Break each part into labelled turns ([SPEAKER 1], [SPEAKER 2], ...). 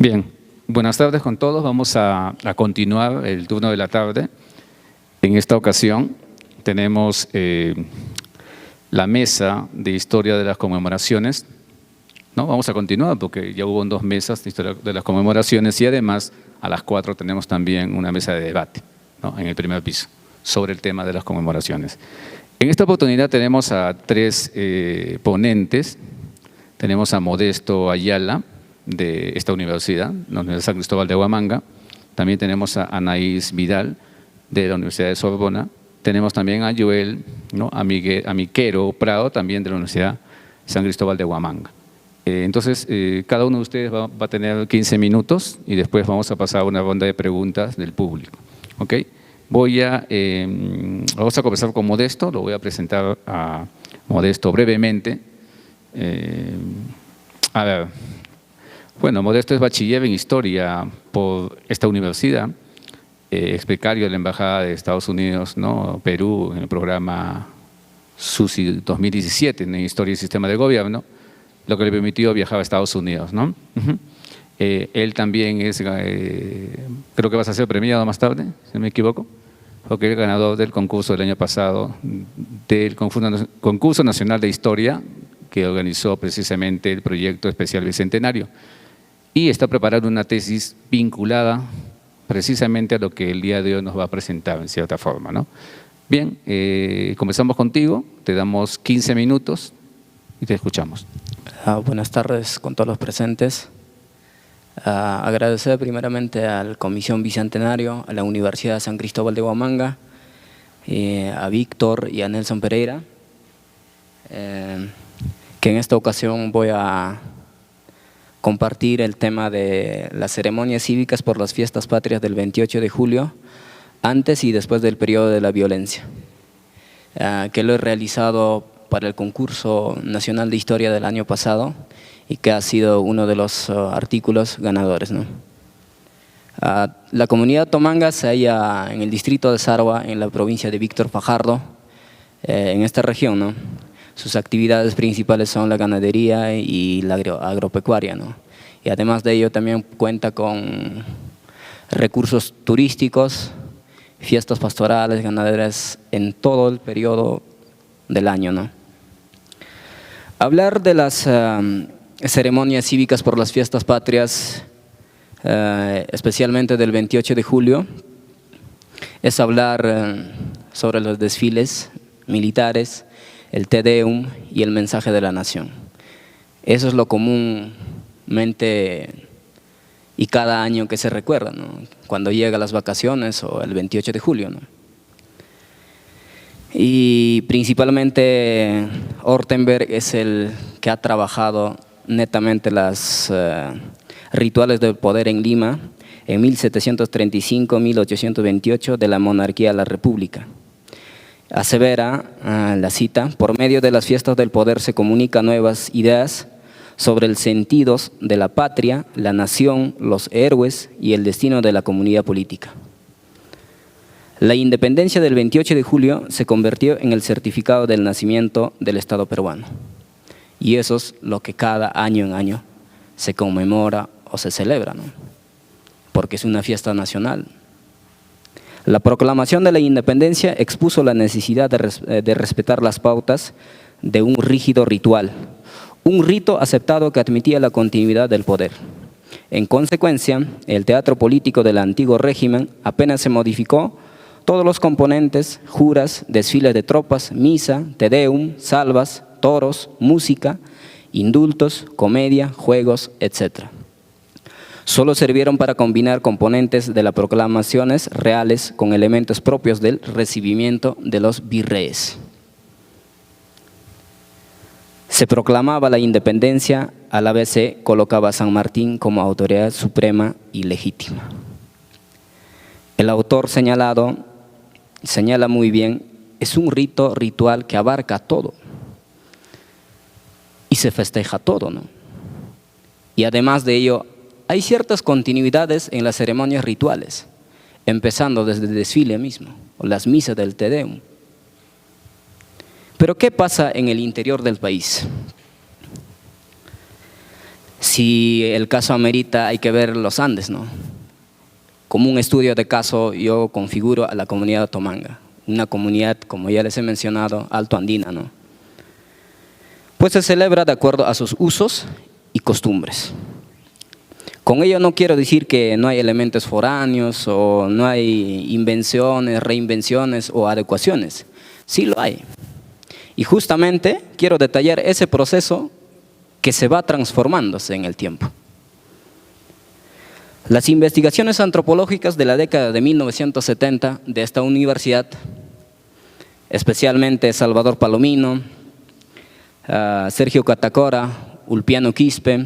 [SPEAKER 1] Bien, buenas tardes con todos. Vamos a continuar el turno de la tarde. En esta ocasión tenemos la mesa de historia de las conmemoraciones. ¿No? Vamos a continuar porque ya hubo 2 mesas de historia de las conmemoraciones y además a las 4 tenemos también una mesa de debate, ¿no? En el primer piso sobre el tema de las conmemoraciones. En esta oportunidad tenemos a 3 ponentes. Tenemos a Modesto Ayala, de esta universidad, la Universidad de San Cristóbal de Huamanga. También tenemos a Anaís Vidal, de la Universidad de Sorbona. Tenemos también a Joel, ¿no? Amiquero Prado, también de la Universidad de San Cristóbal de Huamanga. Entonces, cada uno de ustedes va a tener 15 minutos y después vamos a pasar a una ronda de preguntas del público. ¿Ok? Vamos a comenzar con Modesto. Lo voy a presentar a Modesto brevemente. A ver. Bueno, Modesto es bachiller en Historia por esta universidad, ex becario de la Embajada de Estados Unidos, ¿no? Perú, en el programa SUSI 2017, en Historia y Sistema de Gobierno, lo que le permitió viajar a Estados Unidos, ¿no? Él también es, creo que vas a ser premiado más tarde, si no me equivoco, porque es ganador del concurso del año pasado, del Concurso Nacional de Historia, que organizó precisamente el proyecto especial Bicentenario. Y está preparando una tesis vinculada precisamente a lo que el día de hoy nos va a presentar en cierta forma, ¿no? Bien, comenzamos contigo, te damos 15 minutos y te escuchamos.
[SPEAKER 2] Buenas tardes con todos los presentes. Agradecer primeramente a la Comisión Bicentenario, a la Universidad de San Cristóbal de Huamanga, a Víctor y a Nelson Pereira, que en esta ocasión voy a compartir el tema de las ceremonias cívicas por las fiestas patrias del 28 de julio, antes y después del periodo de la violencia, que lo he realizado para el concurso nacional de historia del año pasado y que ha sido uno de los artículos ganadores, ¿no? La comunidad Tomanga se halla en el distrito de Sarwa, en la provincia de Víctor Fajardo, en esta región, ¿no? Sus actividades principales son la ganadería y la agropecuaria, ¿no? Y además de ello también cuenta con recursos turísticos, fiestas pastorales, ganaderas en todo el periodo del año, ¿no? Hablar de las ceremonias cívicas por las fiestas patrias, especialmente del 28 de julio, es hablar sobre los desfiles militares, el Te Deum y el mensaje de la nación. Eso es lo comúnmente y cada año que se recuerda, ¿no? Cuando llegan las vacaciones o el 28 de julio, ¿no? Y principalmente Ortenberg es el que ha trabajado netamente las rituales del poder en Lima en 1735-1828 de la monarquía a la república. Asevera, la cita, por medio de las fiestas del poder se comunican nuevas ideas sobre el sentido de la patria, la nación, los héroes y el destino de la comunidad política. La independencia del 28 de julio se convirtió en el certificado del nacimiento del Estado peruano. Y eso es lo que cada año en año se conmemora o se celebra, ¿no? Porque es una fiesta nacional. La proclamación de la independencia expuso la necesidad de respetar las pautas de un rígido ritual, un rito aceptado que admitía la continuidad del poder. En consecuencia, el teatro político del antiguo régimen apenas se modificó, todos los componentes, juras, desfiles de tropas, misa, te deum, salvas, toros, música, indultos, comedia, juegos, etc. Solo sirvieron para combinar componentes de las proclamaciones reales con elementos propios del recibimiento de los virreyes. Se proclamaba la independencia, a la vez se colocaba a San Martín como autoridad suprema y legítima. El autor señala muy bien, es un ritual que abarca todo y se festeja todo, ¿no? Y además de ello, hay ciertas continuidades en las ceremonias rituales, empezando desde el desfile mismo, o las misas del Te Deum. Pero ¿qué pasa en el interior del país? Si el caso amerita, hay que ver los Andes, ¿no? Como un estudio de caso, yo configuro a la comunidad Tomanga, una comunidad, como ya les he mencionado, altoandina, ¿no? Pues se celebra de acuerdo a sus usos y costumbres. Con ello no quiero decir que no hay elementos foráneos o no hay invenciones, reinvenciones o adecuaciones. Sí lo hay. Y justamente quiero detallar ese proceso que se va transformándose en el tiempo. Las investigaciones antropológicas de la década de 1970 de esta universidad, especialmente Salvador Palomino, Sergio Catacora, Ulpiano Quispe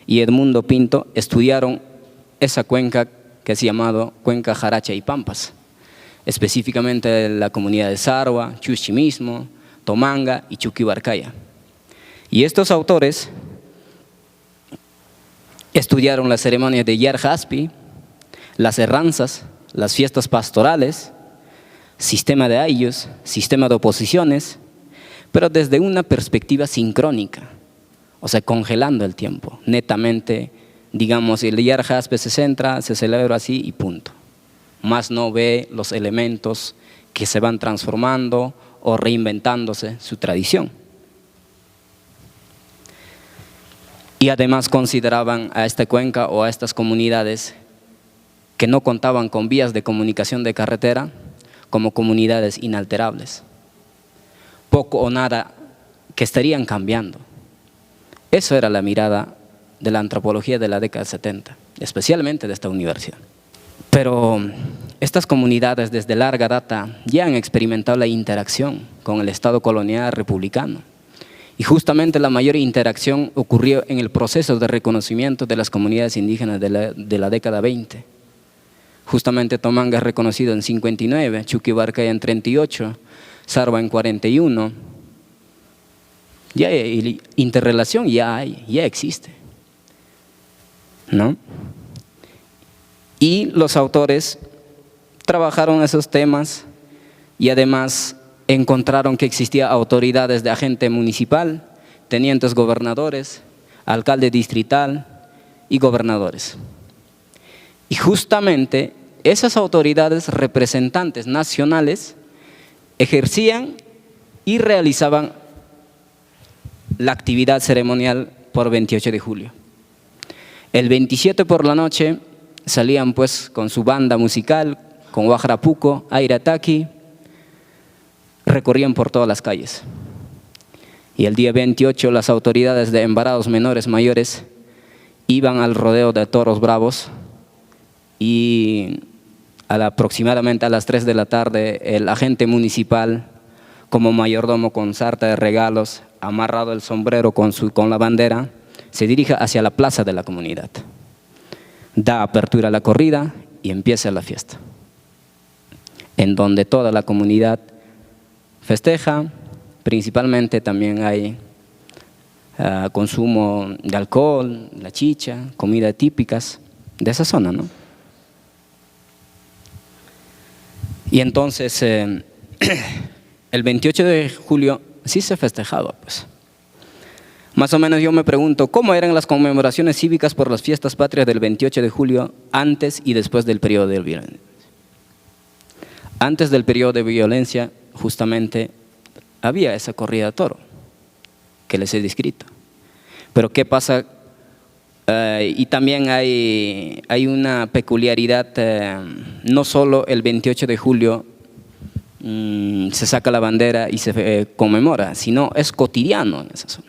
[SPEAKER 2] y Edmundo Pinto, estudiaron esa cuenca que se llamado Cuenca Jaracha y Pampas, específicamente la comunidad de Sarwa, Chuchimismo, Tomanga y Chuquibarcaya. Y estos autores estudiaron las ceremonias de Yar Jaspi, las herranzas, las fiestas pastorales, sistema de ayllus, sistema de oposiciones, pero desde una perspectiva sincrónica, o sea, congelando el tiempo, netamente, digamos, el Yar Jaspi se centra, se celebra así y punto. Más no ve los elementos que se van transformando o reinventándose su tradición. Y además consideraban a esta cuenca o a estas comunidades que no contaban con vías de comunicación de carretera como comunidades inalterables. Poco o nada que estarían cambiando. Eso era la mirada de la antropología de la década de 70, especialmente de esta universidad. Pero estas comunidades desde larga data ya han experimentado la interacción con el Estado colonial republicano. Y justamente la mayor interacción ocurrió en el proceso de reconocimiento de las comunidades indígenas de la década 20. Justamente Tomanga es reconocido en 59, Chuquibarcaya en 38, Sarwa en 41. Ya hay interrelación, ya existe, ¿no? Y los autores trabajaron esos temas y además encontraron que existía autoridades de agente municipal, tenientes gobernadores, alcalde distrital y gobernadores. Y justamente esas autoridades representantes nacionales ejercían y realizaban la actividad ceremonial por 28 de julio. El 27 por la noche salían pues con su banda musical, con Huajrapuco, Airataki, recorrían por todas las calles. Y el día 28 las autoridades de embarados menores mayores iban al rodeo de toros bravos y aproximadamente a las 3 de la tarde el agente municipal como mayordomo con sarta de regalos, amarrado el sombrero con la bandera, se dirige hacia la plaza de la comunidad. Da apertura a la corrida y empieza la fiesta, en donde toda la comunidad festeja. Principalmente también hay consumo de alcohol, la chicha, comidas típicas de esa zona, ¿no? Y entonces el 28 de julio sí se festejaba, pues. Más o menos yo me pregunto, ¿cómo eran las conmemoraciones cívicas por las fiestas patrias del 28 de julio antes y después del periodo de violencia? Antes del periodo de violencia, justamente, había esa corrida de toro que les he descrito. Pero ¿qué pasa? Y también hay una peculiaridad, no solo el 28 de julio se saca la bandera y se conmemora, sino es cotidiano en esa zona.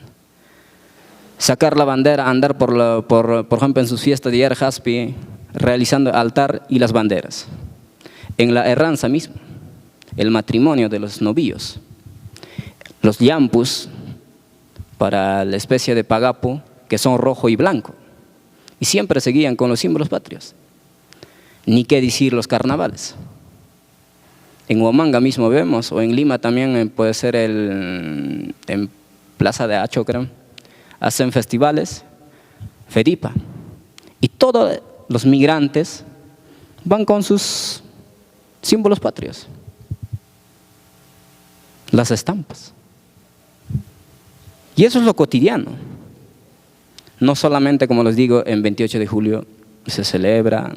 [SPEAKER 2] Sacar la bandera, andar por ejemplo en sus fiestas de Yar Jaspi, realizando el altar y las banderas. En la herranza mismo, el matrimonio de los novillos, los yampus para la especie de pagapo, que son rojo y blanco, y siempre seguían con los símbolos patrios. Ni qué decir los carnavales. En Huamanga mismo vemos, o en Lima también puede ser en Plaza de Acho, creo, hacen festivales, Feripa, y todos los migrantes van con sus símbolos patrios, las estampas. Y eso es lo cotidiano. No solamente, como les digo, en 28 de julio se celebra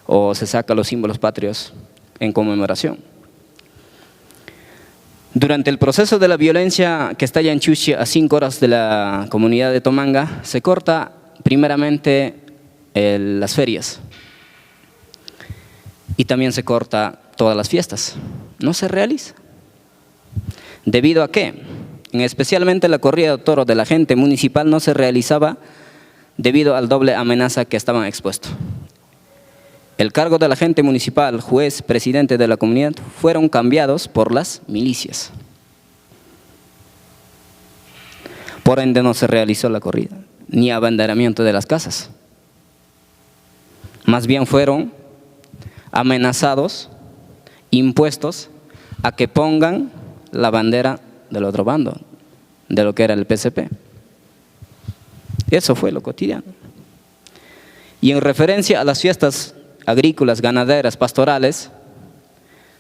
[SPEAKER 2] o se saca los símbolos patrios en conmemoración. Durante el proceso de la violencia que estalla en Chuchi a 5 horas de la comunidad de Tomanga, se corta primeramente las ferias y también se corta todas las fiestas. No se realiza. ¿Debido a qué? Especialmente la corrida de toros de la gente municipal no se realizaba debido al doble amenaza que estaban expuestos. El cargo de la agente municipal, juez, presidente de la comunidad fueron cambiados por las milicias. Por ende no se realizó la corrida, ni abanderamiento de las casas. Más bien fueron amenazados, impuestos a que pongan la bandera del otro bando, de lo que era el PCP. Eso fue lo cotidiano. Y en referencia a las fiestas agrícolas, ganaderas, pastorales,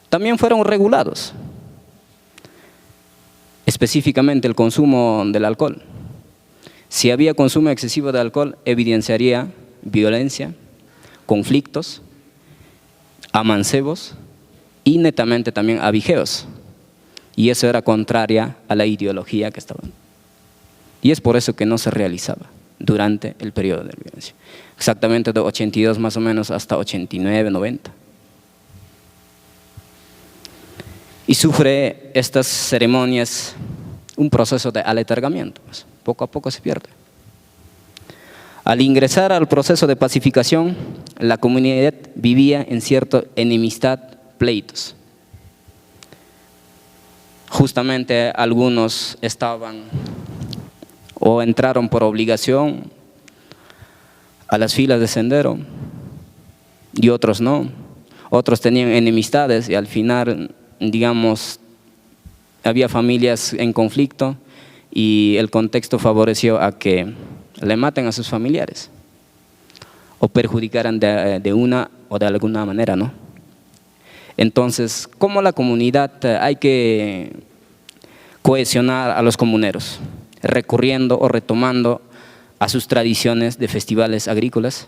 [SPEAKER 2] también fueron regulados. Específicamente el consumo del alcohol. Si había consumo excesivo de alcohol, evidenciaría violencia, conflictos, amancebos y netamente también abigeos. Y eso era contraria a la ideología que estaban. Y es por eso que no se realizaba durante el periodo de violencia. Exactamente de 82 más o menos hasta 89, 90. Y sufre estas ceremonias un proceso de aletargamiento, pues, poco a poco se pierde. Al ingresar al proceso de pacificación, la comunidad vivía en cierta enemistad, pleitos. Justamente algunos estaban o entraron por obligación a las filas de Sendero y otros no. Otros tenían enemistades y al final, digamos, había familias en conflicto y el contexto favoreció a que le maten a sus familiares o perjudicaran de una o de alguna manera, ¿no? Entonces, ¿cómo la comunidad hay que cohesionar a los comuneros? Recurriendo o retomando a sus tradiciones de festivales agrícolas,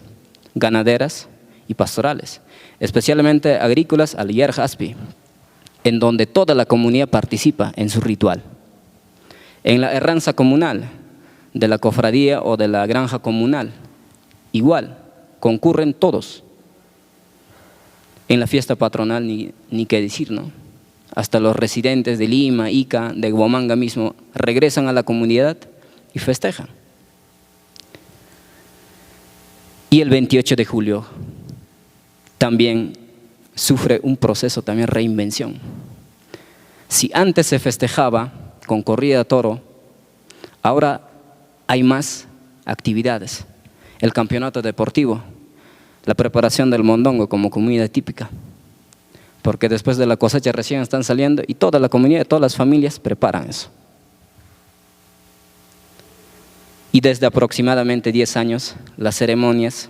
[SPEAKER 2] ganaderas y pastorales, especialmente agrícolas al Yer Haspi, en donde toda la comunidad participa en su ritual. En la herranza comunal de la cofradía o de la granja comunal, igual, concurren todos. En la fiesta patronal ni qué decir, ¿no? Hasta los residentes de Lima, Ica, de Huamanga mismo, regresan a la comunidad y festejan. Y el 28 de julio también sufre un proceso también de reinvención. Si antes se festejaba con corrida de toro, ahora hay más actividades. El campeonato deportivo, la preparación del mondongo como comida típica, porque después de la cosecha recién están saliendo y toda la comunidad, todas las familias preparan eso. Y desde aproximadamente 10 años, las ceremonias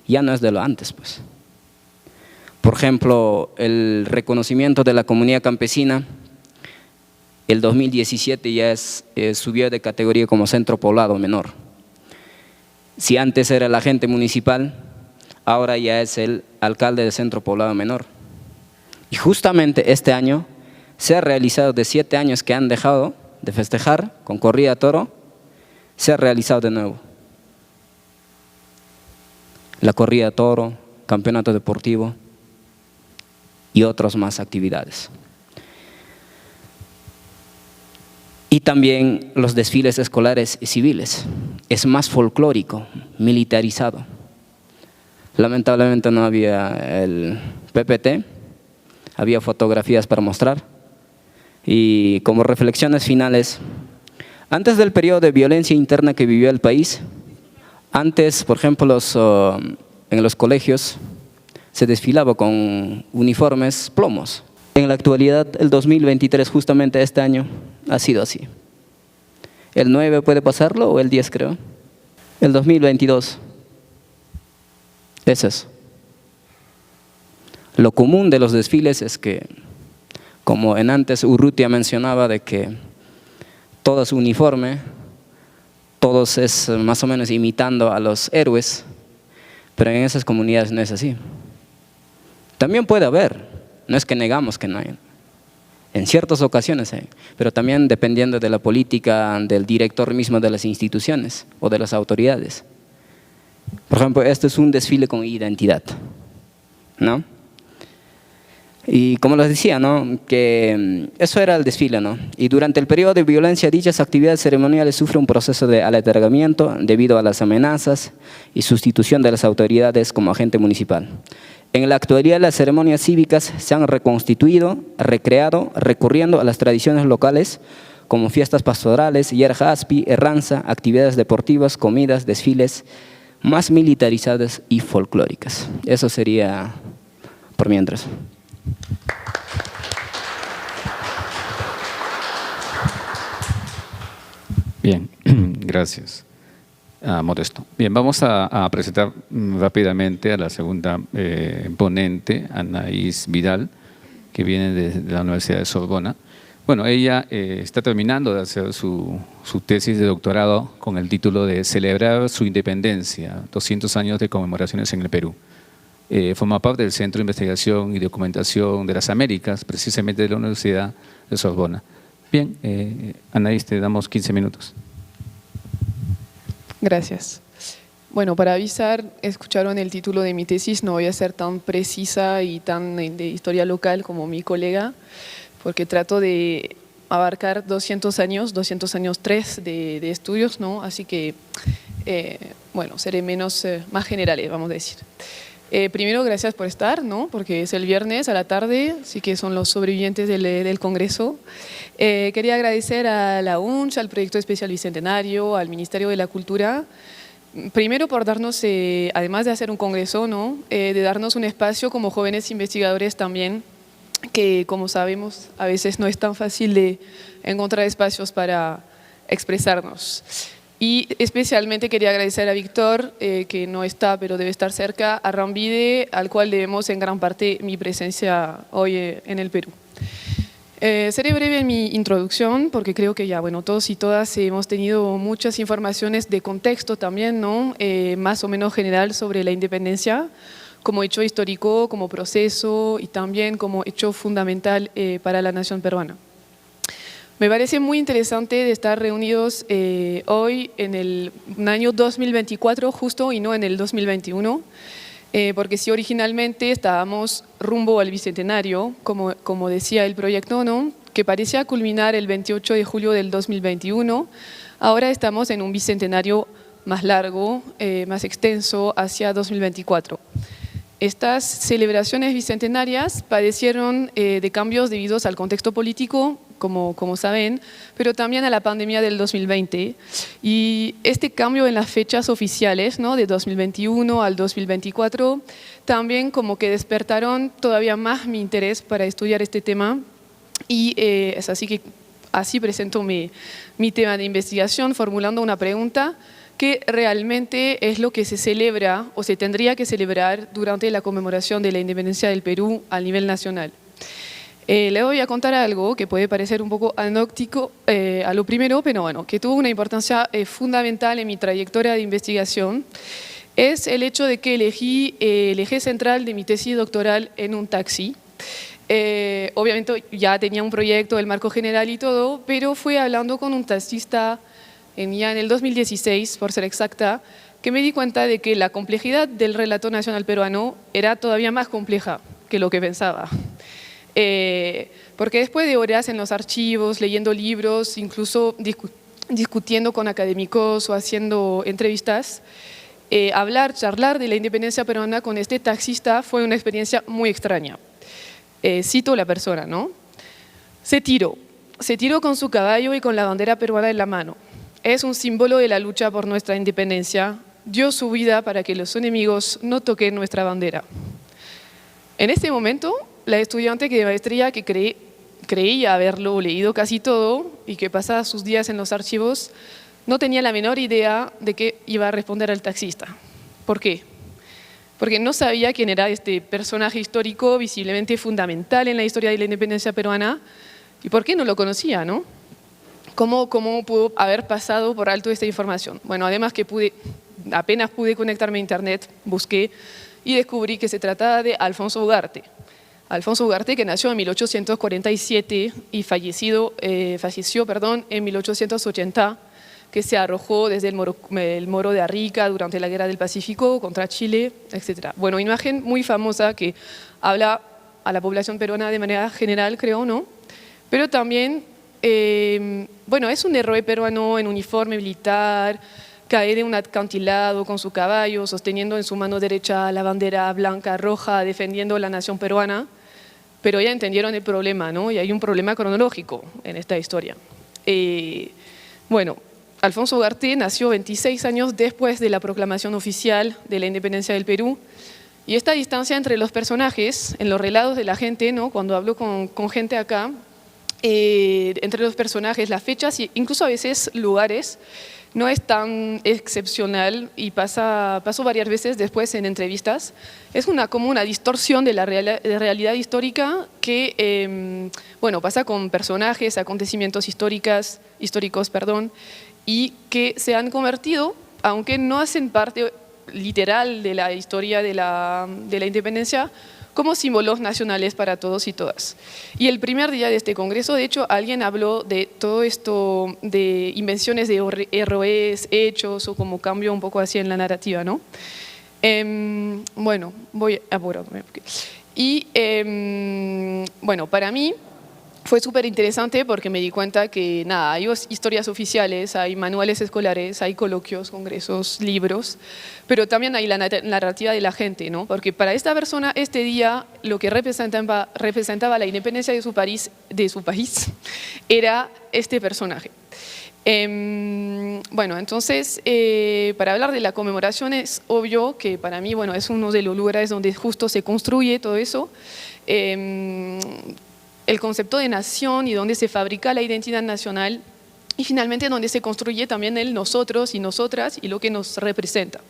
[SPEAKER 2] ya no es de lo antes, pues. Por ejemplo, el reconocimiento de la comunidad campesina, el 2017 ya subió de categoría como centro poblado menor. Si antes era el agente municipal, ahora ya es el alcalde de centro poblado menor. Y justamente este año se ha realizado, de 7 años que han dejado de festejar con corrida de toro, se ha realizado de nuevo. La corrida de toro, campeonato deportivo y otras más actividades. Y también los desfiles escolares y civiles. Es más folclórico, militarizado. Lamentablemente no había el PPT, había fotografías para mostrar. Y como reflexiones finales, antes del periodo de violencia interna que vivió el país, antes, por ejemplo, en los colegios se desfilaba con uniformes plomos. En la actualidad, el 2023, justamente este año, ha sido así. El 9 puede pasarlo o el 10 creo. El 2022 es eso. Lo común de los desfiles es que, como en antes Urrutia mencionaba de que todo su uniforme todos es más o menos imitando a los héroes, pero en esas comunidades no es así. También puede haber, no es que negamos que no hay. En ciertas ocasiones hay, pero también dependiendo de la política del director mismo de las instituciones o de las autoridades. Por ejemplo, este es un desfile con identidad, ¿no? Y como les decía, ¿no? Que eso era el desfile, ¿no? Y durante el periodo de violencia, dichas actividades ceremoniales sufren un proceso de aletargamiento debido a las amenazas y sustitución de las autoridades como agente municipal. En la actualidad, las ceremonias cívicas se han reconstituido, recreado, recurriendo a las tradiciones locales como fiestas pastorales, yerja aspi, herranza, actividades deportivas, comidas, desfiles, más militarizadas y folclóricas. Eso sería por mientras.
[SPEAKER 1] Bien, gracias, Modesto. Bien, vamos a presentar rápidamente a la segunda ponente, Anaís Vidal, que viene de la Universidad de Sorbona. Bueno, ella está terminando de hacer su tesis de doctorado con el título de Celebrar su independencia, 200 años de conmemoraciones en el Perú. Forma parte del Centro de Investigación y Documentación de las Américas, precisamente de la Universidad de Sorbona. Bien, Anaís, te damos 15 minutos.
[SPEAKER 3] Gracias. Bueno, para avisar, escucharon el título de mi tesis, no voy a ser tan precisa y tan de historia local como mi colega, porque trato de abarcar 200 años 3 de estudios, ¿no? Así que, bueno, seré más generales, vamos a decir. Primero, gracias por estar, ¿no? Porque es el viernes a la tarde, así que son los sobrevivientes del Congreso. Quería agradecer a la UNCH, al Proyecto Especial Bicentenario, al Ministerio de la Cultura, primero por darnos, además de hacer un congreso, ¿no? De darnos un espacio como jóvenes investigadores también, que como sabemos a veces no es tan fácil de encontrar espacios para expresarnos. Y especialmente quería agradecer a Víctor, que no está pero debe estar cerca, a Rambide, al cual debemos en gran parte mi presencia hoy en el Perú. Seré breve en mi introducción porque creo que ya, bueno, todos y todas hemos tenido muchas informaciones de contexto también, ¿no? Más o menos general sobre la independencia como hecho histórico, como proceso y también como hecho fundamental para la nación peruana. Me parece muy interesante de estar reunidos hoy en el año 2024 justo y no en el 2021, porque si originalmente estábamos rumbo al Bicentenario, como decía el proyecto, ¿no? Que parecía culminar el 28 de julio del 2021, ahora estamos en un Bicentenario más largo, más extenso, hacia 2024. Estas celebraciones bicentenarias padecieron de cambios debidos al contexto político, como saben, pero también a la pandemia del 2020. Y este cambio en las fechas oficiales, ¿no? De 2021 al 2024, también como que despertaron todavía más mi interés para estudiar este tema. Y es así que así presento mi tema de investigación, formulando una pregunta: ¿qué realmente es lo que se celebra o se tendría que celebrar durante la conmemoración de la independencia del Perú a nivel nacional? Le voy a contar algo que puede parecer un poco anecdótico a lo primero, pero bueno, que tuvo una importancia fundamental en mi trayectoria de investigación. Es el hecho de que elegí el eje central de mi tesis doctoral en un taxi. Obviamente ya tenía un proyecto, el marco general y todo, pero fui hablando con un taxista ya en el 2016, por ser exacta, que me di cuenta de que la complejidad del relato nacional peruano era todavía más compleja que lo que pensaba. Porque después de horas en los archivos, leyendo libros, incluso discutiendo con académicos o haciendo entrevistas, charlar de la independencia peruana con este taxista fue una experiencia muy extraña. Cito la persona, ¿no? Se tiró con su caballo y con la bandera peruana en la mano. Es un símbolo de la lucha por nuestra independencia. Dio su vida para que los enemigos no toquen nuestra bandera. En este momento, la estudiante de maestría que creía haberlo leído casi todo y que pasaba sus días en los archivos, no tenía la menor idea de qué iba a responder al taxista. ¿Por qué? Porque no sabía quién era este personaje histórico visiblemente fundamental en la historia de la independencia peruana y por qué no lo conocía, ¿no? ¿Cómo pudo haber pasado por alto esta información? Bueno, además que apenas pude conectarme a internet, busqué y descubrí que se trataba de Alfonso Ugarte. Alfonso Ugarte, que nació en 1847 y falleció en 1880, que se arrojó desde el Morro de Arica durante la Guerra del Pacífico contra Chile, etc. Bueno, imagen muy famosa que habla a la población peruana de manera general, creo, ¿no? Pero también, bueno, es un héroe peruano en uniforme militar, cae de un acantilado con su caballo, sosteniendo en su mano derecha la bandera blanca roja, defendiendo la nación peruana. Pero ya entendieron el problema, ¿no? Y hay un problema cronológico en esta historia. Bueno, Alfonso Ugarte nació 26 años después de la proclamación oficial de la independencia del Perú. Y esta distancia entre los personajes, en los relatos de la gente, ¿no? Cuando hablo con gente acá, entre los personajes, las fechas e incluso a veces lugares, no es tan excepcional y pasó varias veces después en entrevistas. Es como una distorsión de la realidad histórica que bueno, pasa con personajes, acontecimientos históricos, y que se han convertido, aunque no hacen parte literal de la historia de la independencia, como símbolos nacionales para todos y todas. Y el primer día de este congreso, de hecho, alguien habló de todo esto, de invenciones de héroes, hechos, o como cambio un poco así en la narrativa, ¿no? Bueno, voy a apurarme. Y bueno, para mí fue súper interesante porque me di cuenta que nada, hay historias oficiales, hay manuales escolares, hay coloquios, congresos, libros, pero también hay la narrativa de la gente, ¿no? Porque para esta persona este día lo que representaba la independencia de su país era este personaje. Bueno, entonces, para hablar de la conmemoración es obvio que para mí, bueno, es uno de los lugares donde justo se construye todo eso. El concepto de nación y donde se fabrica la identidad nacional y finalmente donde se construye también el nosotros y nosotras y lo que nos representa.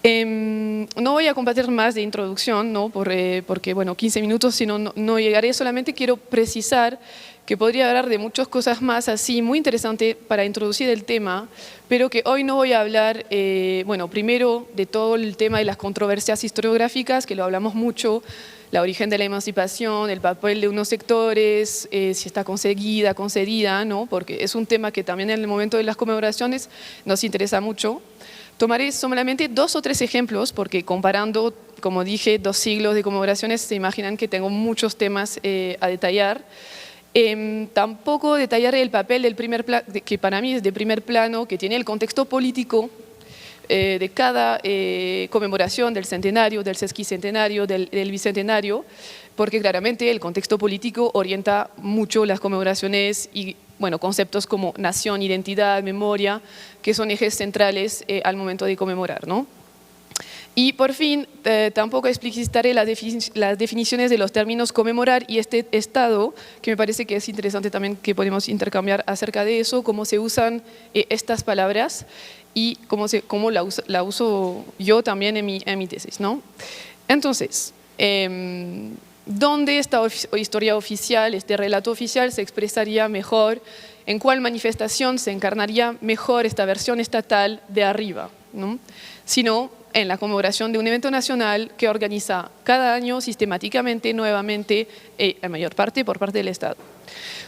[SPEAKER 3] No voy a compartir más de introducción, ¿no? Porque bueno, 15 minutos, si no, no llegaré. Solamente quiero precisar que podría hablar de muchas cosas más así, muy interesante para introducir el tema, pero que hoy no voy a hablar, bueno, primero de todo el tema de las controversias historiográficas, que lo hablamos mucho, la origen de la emancipación, el papel de unos sectores, si está conseguida, concedida, ¿no? Porque es un tema que también en el momento de las conmemoraciones nos interesa mucho. Tomaré solamente 2 o 3 ejemplos, porque comparando, como dije, 2 siglos de conmemoraciones, se imaginan que tengo muchos temas a detallar. Tampoco detallaré el papel del primer plano, que para mí es de primer plano, que tiene el contexto político de cada conmemoración del centenario, del sesquicentenario, del bicentenario, porque claramente el contexto político orienta mucho las conmemoraciones y bueno, conceptos como nación, identidad, memoria, que son ejes centrales al momento de conmemorar, ¿no? Y por fin, tampoco explicitaré las definiciones de los términos conmemorar y este estado, que me parece que es interesante también que podemos intercambiar acerca de eso, cómo se usan estas palabras y cómo la uso yo también en mi tesis, ¿no? Entonces, ¿dónde esta historia oficial, este relato oficial se expresaría mejor? ¿En cuál manifestación se encarnaría mejor esta versión estatal de arriba, ¿no? Sino en la conmemoración de un evento nacional que organiza cada año sistemáticamente, nuevamente, la mayor parte por parte del Estado.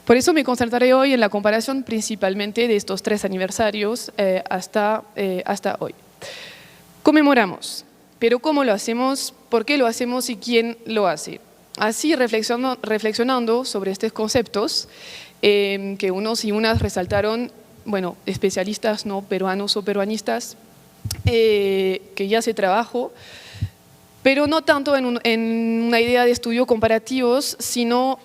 [SPEAKER 3] Por eso me concentraré hoy en la comparación principalmente de estos 3 aniversarios hasta hoy. Conmemoramos, pero ¿cómo lo hacemos? ¿Por qué lo hacemos y quién lo hace? Así, reflexionando sobre estos conceptos, que unos y unas resaltaron, bueno, especialistas no peruanos o peruanistas, que ya se trabajó, pero no tanto en una idea de estudio comparativos, sino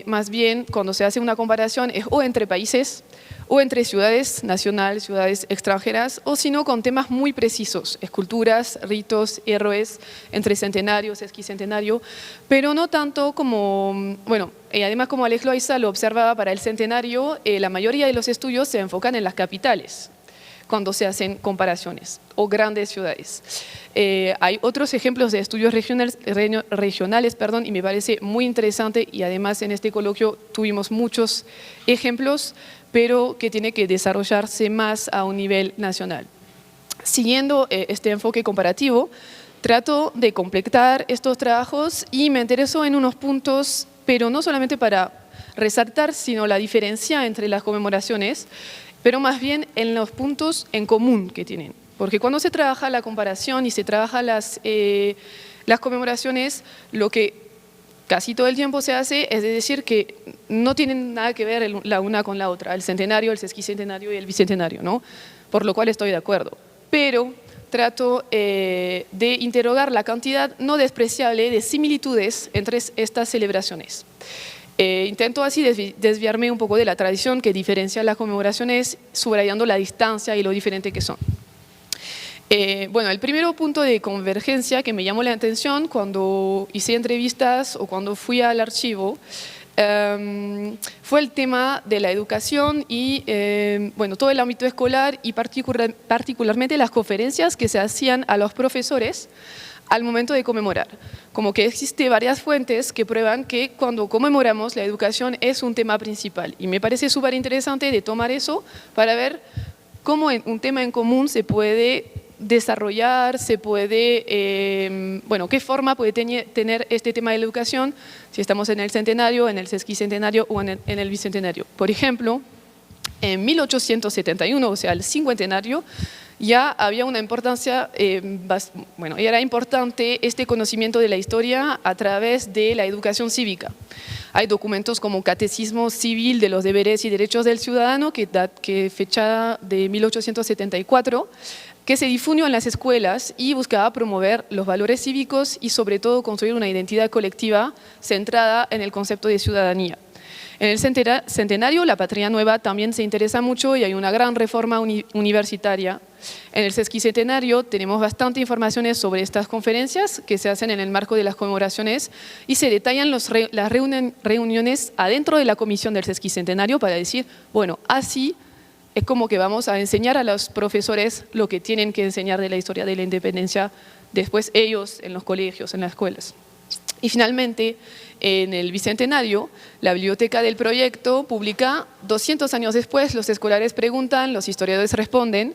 [SPEAKER 3] más bien cuando se hace una comparación es o entre países o entre ciudades nacionales, ciudades extranjeras, o sino con temas muy precisos, esculturas, ritos, héroes, entre centenario, sesquicentenario, pero no tanto como, bueno, además como Alex Loaiza lo observaba para el centenario, la mayoría de los estudios se enfocan en las capitales, cuando se hacen comparaciones o grandes ciudades. Hay otros ejemplos de estudios regionales, y me parece muy interesante, y además en este coloquio tuvimos muchos ejemplos, pero que tiene que desarrollarse más a un nivel nacional. Siguiendo este enfoque comparativo, trato de completar estos trabajos y me intereso en unos puntos, pero no solamente para resaltar, sino la diferencia entre las conmemoraciones, pero más bien en los puntos en común que tienen. Porque cuando se trabaja la comparación y se trabaja las conmemoraciones, lo que casi todo el tiempo se hace es decir que no tienen nada que ver la una con la otra, el centenario, el sesquicentenario y el bicentenario, ¿no? Por lo cual estoy de acuerdo. Pero trato de interrogar la cantidad no despreciable de similitudes entre estas celebraciones. Intento así desviarme un poco de la tradición que diferencia las conmemoraciones, subrayando la distancia y lo diferente que son. Bueno, el primer punto de convergencia que me llamó la atención cuando hice entrevistas o cuando fui al archivo fue el tema de la educación y bueno, todo el ámbito escolar y particularmente las conferencias que se hacían a los profesores al momento de conmemorar. Como que existen varias fuentes que prueban que cuando conmemoramos la educación es un tema principal. Y me parece súper interesante de tomar eso para ver cómo un tema en común se puede desarrollar, se puede, bueno, qué forma puede tener este tema de la educación si estamos en el centenario, en el sesquicentenario o en el bicentenario. Por ejemplo, en 1871, o sea, el cincuentenario, ya había una importancia, bueno, era importante este conocimiento de la historia a través de la educación cívica. Hay documentos como Catecismo Civil de los Deberes y Derechos del Ciudadano, que fecha de 1874, que se difundió en las escuelas y buscaba promover los valores cívicos y sobre todo construir una identidad colectiva centrada en el concepto de ciudadanía. En el centenario, la Patria Nueva también se interesa mucho y hay una gran reforma universitaria. En el sesquicentenario tenemos bastante informaciones sobre estas conferencias que se hacen en el marco de las conmemoraciones y se detallan las reuniones adentro de la comisión del sesquicentenario para decir, bueno, así es como que vamos a enseñar a los profesores lo que tienen que enseñar de la historia de la independencia, después ellos en los colegios, en las escuelas. Y finalmente, en el bicentenario, la biblioteca del proyecto publica 200 años después, los escolares preguntan, los historiadores responden,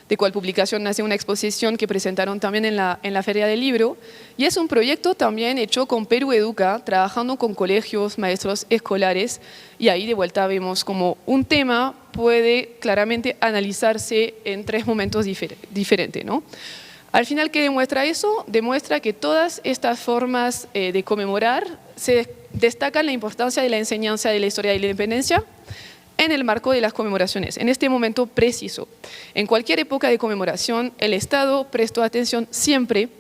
[SPEAKER 3] de cual publicación nace una exposición que presentaron también en la Feria del Libro, y es un proyecto también hecho con Perú Educa, trabajando con colegios, maestros escolares, y ahí de vuelta vemos como un tema puede claramente analizarse en tres momentos diferentes, ¿no? Al final, ¿qué demuestra eso? Demuestra que todas estas formas de conmemorar se destacan la importancia de la enseñanza de la historia de la independencia en el marco de las conmemoraciones, en este momento preciso. En cualquier época de conmemoración, el Estado prestó atención siempre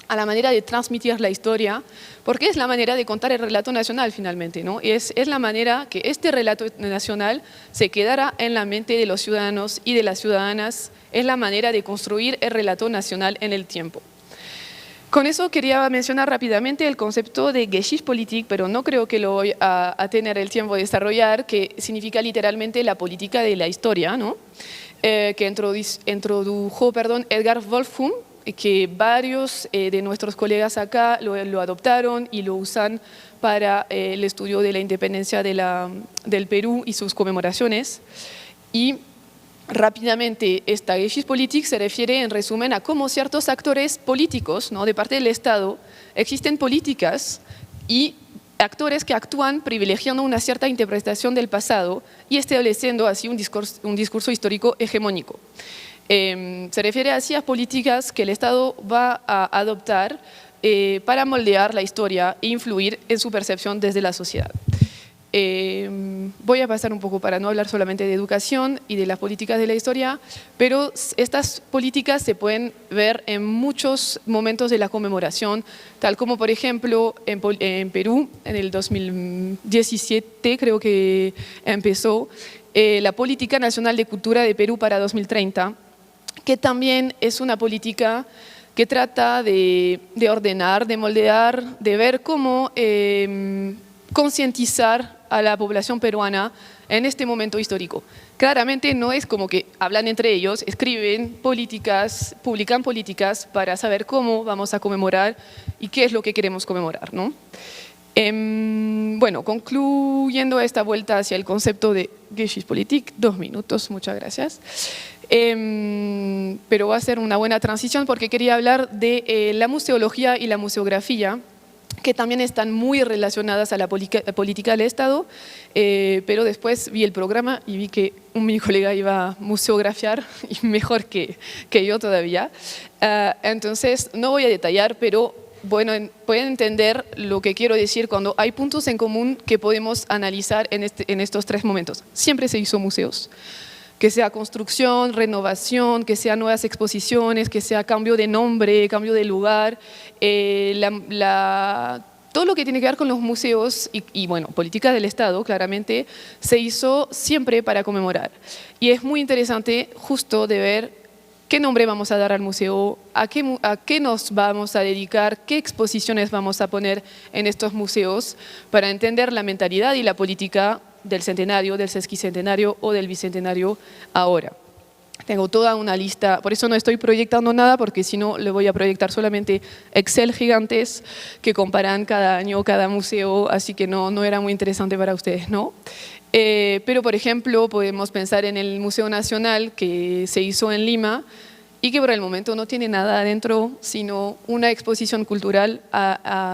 [SPEAKER 3] a la manera de transmitir la historia, porque es la manera de contar el relato nacional finalmente, ¿no? Es la manera que este relato nacional se quedara en la mente de los ciudadanos y de las ciudadanas, es la manera de construir el relato nacional en el tiempo. Con eso quería mencionar rápidamente el concepto de Geschichtspolitik, pero no creo que lo voy a tener el tiempo de desarrollar, que significa literalmente la política de la historia, ¿no? Que introdujo Edgar Wolfung, que varios de nuestros colegas acá lo adoptaron y lo usan para el estudio de la independencia del Perú y sus conmemoraciones. Y rápidamente, esta Geschichtspolitik se refiere en resumen a cómo ciertos actores políticos, ¿no?, de parte del Estado, existen políticas y actores que actúan privilegiando una cierta interpretación del pasado y estableciendo así un discurso histórico hegemónico. Se refiere así a políticas que el Estado va a adoptar para moldear la historia e influir en su percepción desde la sociedad. Voy a pasar un poco para no hablar solamente de educación y de las políticas de la historia, pero estas políticas se pueden ver en muchos momentos de la conmemoración, tal como por ejemplo en Perú, en el 2017 creo que empezó la Política Nacional de Cultura de Perú para 2030, que también es una política que trata de ordenar, de moldear, de ver cómo concientizar a la población peruana en este momento histórico. Claramente no es como que hablan entre ellos, escriben políticas, publican políticas para saber cómo vamos a conmemorar y qué es lo que queremos conmemorar, ¿no? Bueno, concluyendo esta vuelta hacia el concepto de Geschichtspolitik, 2 minutos, muchas gracias. Pero va a ser una buena transición porque quería hablar de la museología y la museografía, que también están muy relacionadas a la política del Estado, pero después vi el programa y vi que mi colega iba a museografiar y mejor que yo todavía. Entonces, no voy a detallar, pero bueno, pueden entender lo que quiero decir cuando hay puntos en común que podemos analizar en estos 3 momentos. Siempre se hizo museos. Que sea construcción, renovación, que sea nuevas exposiciones, que sea cambio de nombre, cambio de lugar, todo lo que tiene que ver con los museos y bueno, política del Estado, claramente, se hizo siempre para conmemorar. Y es muy interesante justo de ver qué nombre vamos a dar al museo, a qué nos vamos a dedicar, qué exposiciones vamos a poner en estos museos para entender la mentalidad y la política del centenario, del sesquicentenario o del bicentenario ahora. Tengo toda una lista, por eso no estoy proyectando nada, porque si no le voy a proyectar solamente Excel gigantes que comparan cada año, cada museo, así que no era muy interesante para ustedes, ¿no? Pero, por ejemplo, podemos pensar en el Museo Nacional que se hizo en Lima y que por el momento no tiene nada adentro, sino una exposición cultural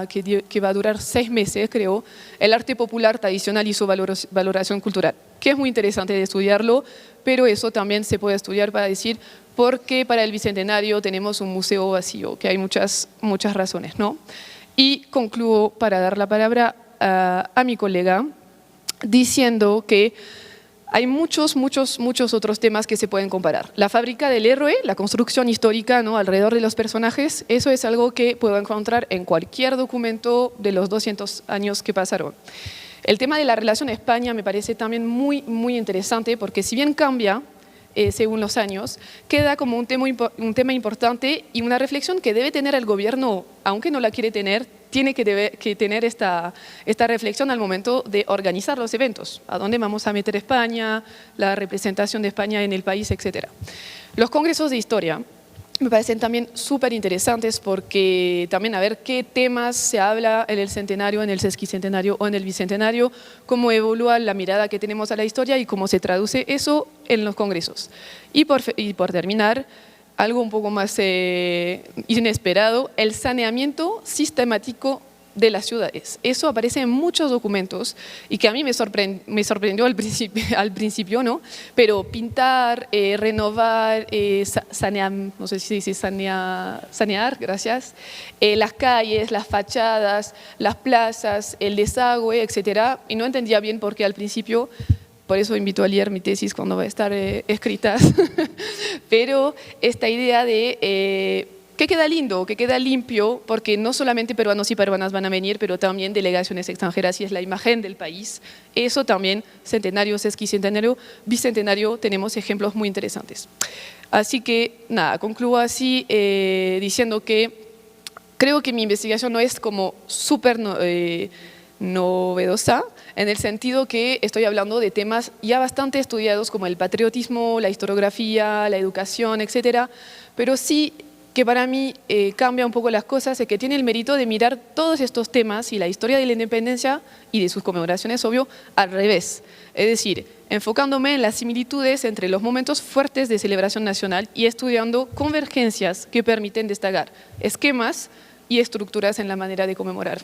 [SPEAKER 3] que va a durar 6 meses, creo, el arte popular tradicional y su valoración cultural, que es muy interesante de estudiarlo, pero eso también se puede estudiar para decir por qué para el Bicentenario tenemos un museo vacío, que hay muchas razones, ¿no? Y concluyo para dar la palabra a mi colega, diciendo que hay muchos otros temas que se pueden comparar. La fábrica del héroe, la construcción histórica, ¿no?, alrededor de los personajes, eso es algo que puedo encontrar en cualquier documento de los 200 años que pasaron. El tema de la relación a España me parece también muy interesante porque si bien cambia según los años, queda como un tema importante y una reflexión que debe tener el gobierno, aunque no la quiere tener, tiene que tener esta reflexión al momento de organizar los eventos. ¿A dónde vamos a meter España? La representación de España en el país, etc. Los congresos de historia me parecen también súper interesantes porque también a ver qué temas se habla en el centenario, en el sesquicentenario o en el bicentenario, cómo evalúa la mirada que tenemos a la historia y cómo se traduce eso en los congresos. Y por terminar, algo un poco más inesperado, el saneamiento sistemático de las ciudades. Eso aparece en muchos documentos y que a mí me sorprendió al principio, ¿no? Pero pintar, renovar, sanear, no sé si dice sanear, gracias, las calles, las fachadas, las plazas, el desagüe, etcétera. Y no entendía bien por qué al principio. Por eso invito a leer mi tesis cuando va a estar escrita. Pero esta idea de que queda lindo, que queda limpio, porque no solamente peruanos y peruanas van a venir, pero también delegaciones extranjeras y es la imagen del país. Eso también, centenario, sesquicentenario, bicentenario, tenemos ejemplos muy interesantes. Así que, nada, concluyo así diciendo que creo que mi investigación no es como súper novedosa, en el sentido que estoy hablando de temas ya bastante estudiados como el patriotismo, la historiografía, la educación, etcétera, pero sí que para mí cambia un poco las cosas, es que tiene el mérito de mirar todos estos temas y la historia de la independencia y de sus conmemoraciones, obvio, al revés. Es decir, enfocándome en las similitudes entre los momentos fuertes de celebración nacional y estudiando convergencias que permiten destacar esquemas y estructuras en la manera de conmemorar.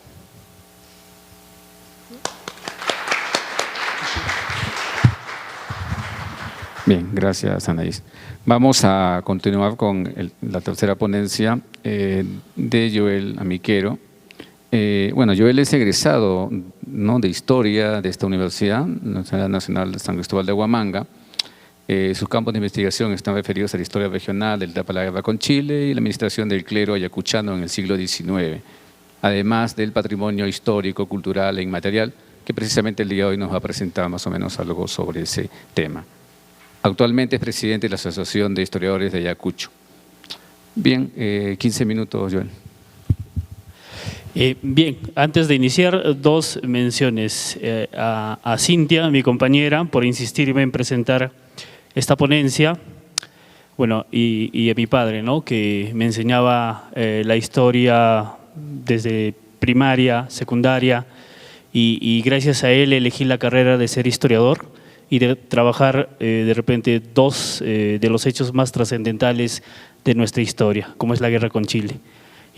[SPEAKER 1] Bien, gracias, Anaís. Vamos a continuar con la tercera ponencia de Joel Amiquero. Bueno, Joel es egresado, ¿no?, de Historia de esta Universidad Nacional de San Cristóbal de Huamanga. Sus campos de investigación están referidos a la historia regional, del etapa de la guerra con Chile y la administración del clero ayacuchano en el siglo XIX, además del patrimonio histórico, cultural e inmaterial, que precisamente el día de hoy nos va a presentar más o menos algo sobre ese tema. Actualmente es presidente de la Asociación de Historiadores de Ayacucho. Bien, 15 minutos, Joel.
[SPEAKER 4] Bien, antes de iniciar, dos menciones a Cintia, mi compañera, por insistirme en presentar esta ponencia, bueno, y a mi padre, ¿no?, que me enseñaba la historia desde primaria, secundaria, y gracias a él elegí la carrera de ser historiador y de trabajar de repente dos de los hechos más trascendentales de nuestra historia, como es la guerra con Chile.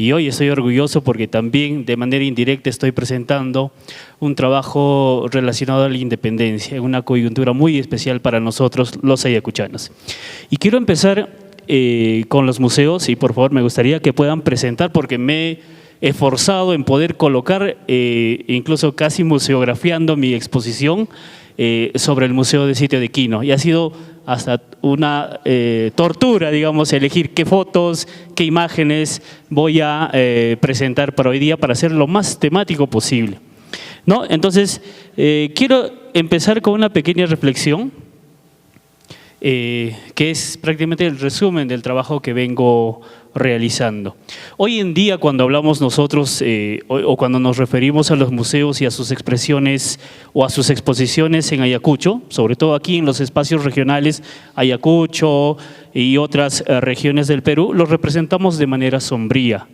[SPEAKER 4] Y hoy estoy orgulloso porque también de manera indirecta estoy presentando un trabajo relacionado a la independencia, en una coyuntura muy especial para nosotros los ayacuchanos. Y quiero empezar con los museos y por favor me gustaría que puedan presentar, porque me he esforzado en poder colocar, incluso casi museografiando mi exposición sobre el Museo de Sitio de Quino. Y ha sido hasta una tortura, digamos, elegir qué fotos, qué imágenes voy a presentar para hoy día para hacer lo más temático posible, ¿no? Entonces, quiero empezar con una pequeña reflexión, que es prácticamente el resumen del trabajo que vengo realizando. Hoy en día, cuando hablamos nosotros o cuando nos referimos a los museos y a sus expresiones o a sus exposiciones en Ayacucho, sobre todo aquí en los espacios regionales, Ayacucho y otras regiones del Perú, los representamos de manera sombría,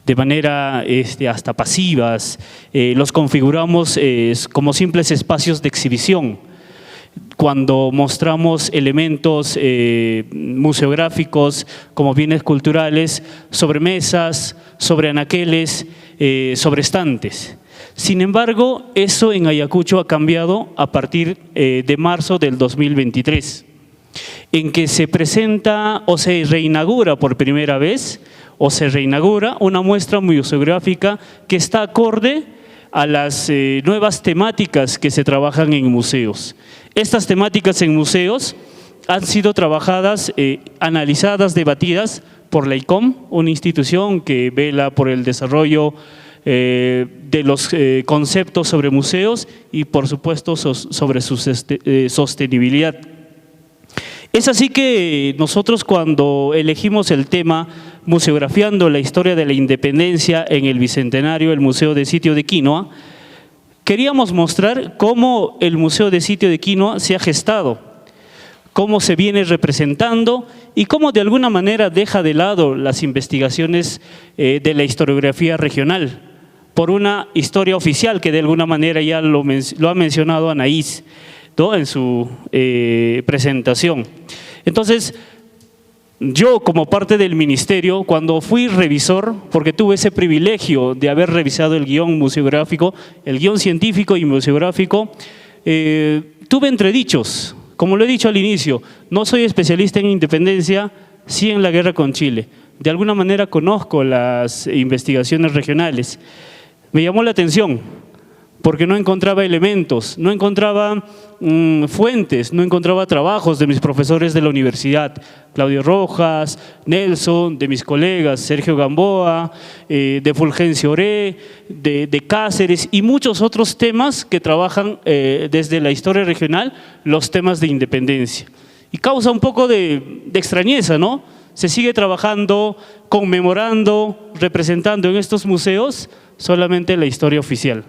[SPEAKER 4] de manera hasta pasivas, los configuramos como simples espacios de exhibición. Cuando mostramos elementos museográficos como bienes culturales sobre mesas, sobre anaqueles, sobre estantes. Sin embargo, eso en Ayacucho ha cambiado a partir de marzo del 2023, en que se presenta o se reinaugura por primera vez una muestra museográfica que está acorde a las nuevas temáticas que se trabajan en museos. Estas temáticas en museos han sido trabajadas, analizadas, debatidas por la ICOM, una institución que vela por el desarrollo de los conceptos sobre museos y por supuesto sobre su sostenibilidad. Es así que nosotros, cuando elegimos el tema museografiando la historia de la independencia en el Bicentenario del Museo de Sitio de Quinoa, queríamos mostrar cómo el Museo de Sitio de Quinoa se ha gestado, cómo se viene representando y cómo de alguna manera deja de lado las investigaciones de la historiografía regional por una historia oficial que de alguna manera ya lo ha mencionado Anaís, ¿no?, en su presentación. Entonces, yo, como parte del ministerio, cuando fui revisor, porque tuve ese privilegio de haber revisado el guión museográfico, el guión científico y museográfico, tuve entredichos. Como lo he dicho al inicio, no soy especialista en independencia, sí en la guerra con Chile. De alguna manera conozco las investigaciones regionales. Me llamó la atención porque no encontraba elementos, no encontraba fuentes, no encontraba trabajos de mis profesores de la universidad, Claudio Rojas, Nelson, de mis colegas, Sergio Gamboa, de Fulgencio Oré, de Cáceres y muchos otros temas que trabajan desde la historia regional, los temas de independencia. Y causa un poco de extrañeza, ¿no? Se sigue trabajando, conmemorando, representando en estos museos solamente la historia oficial.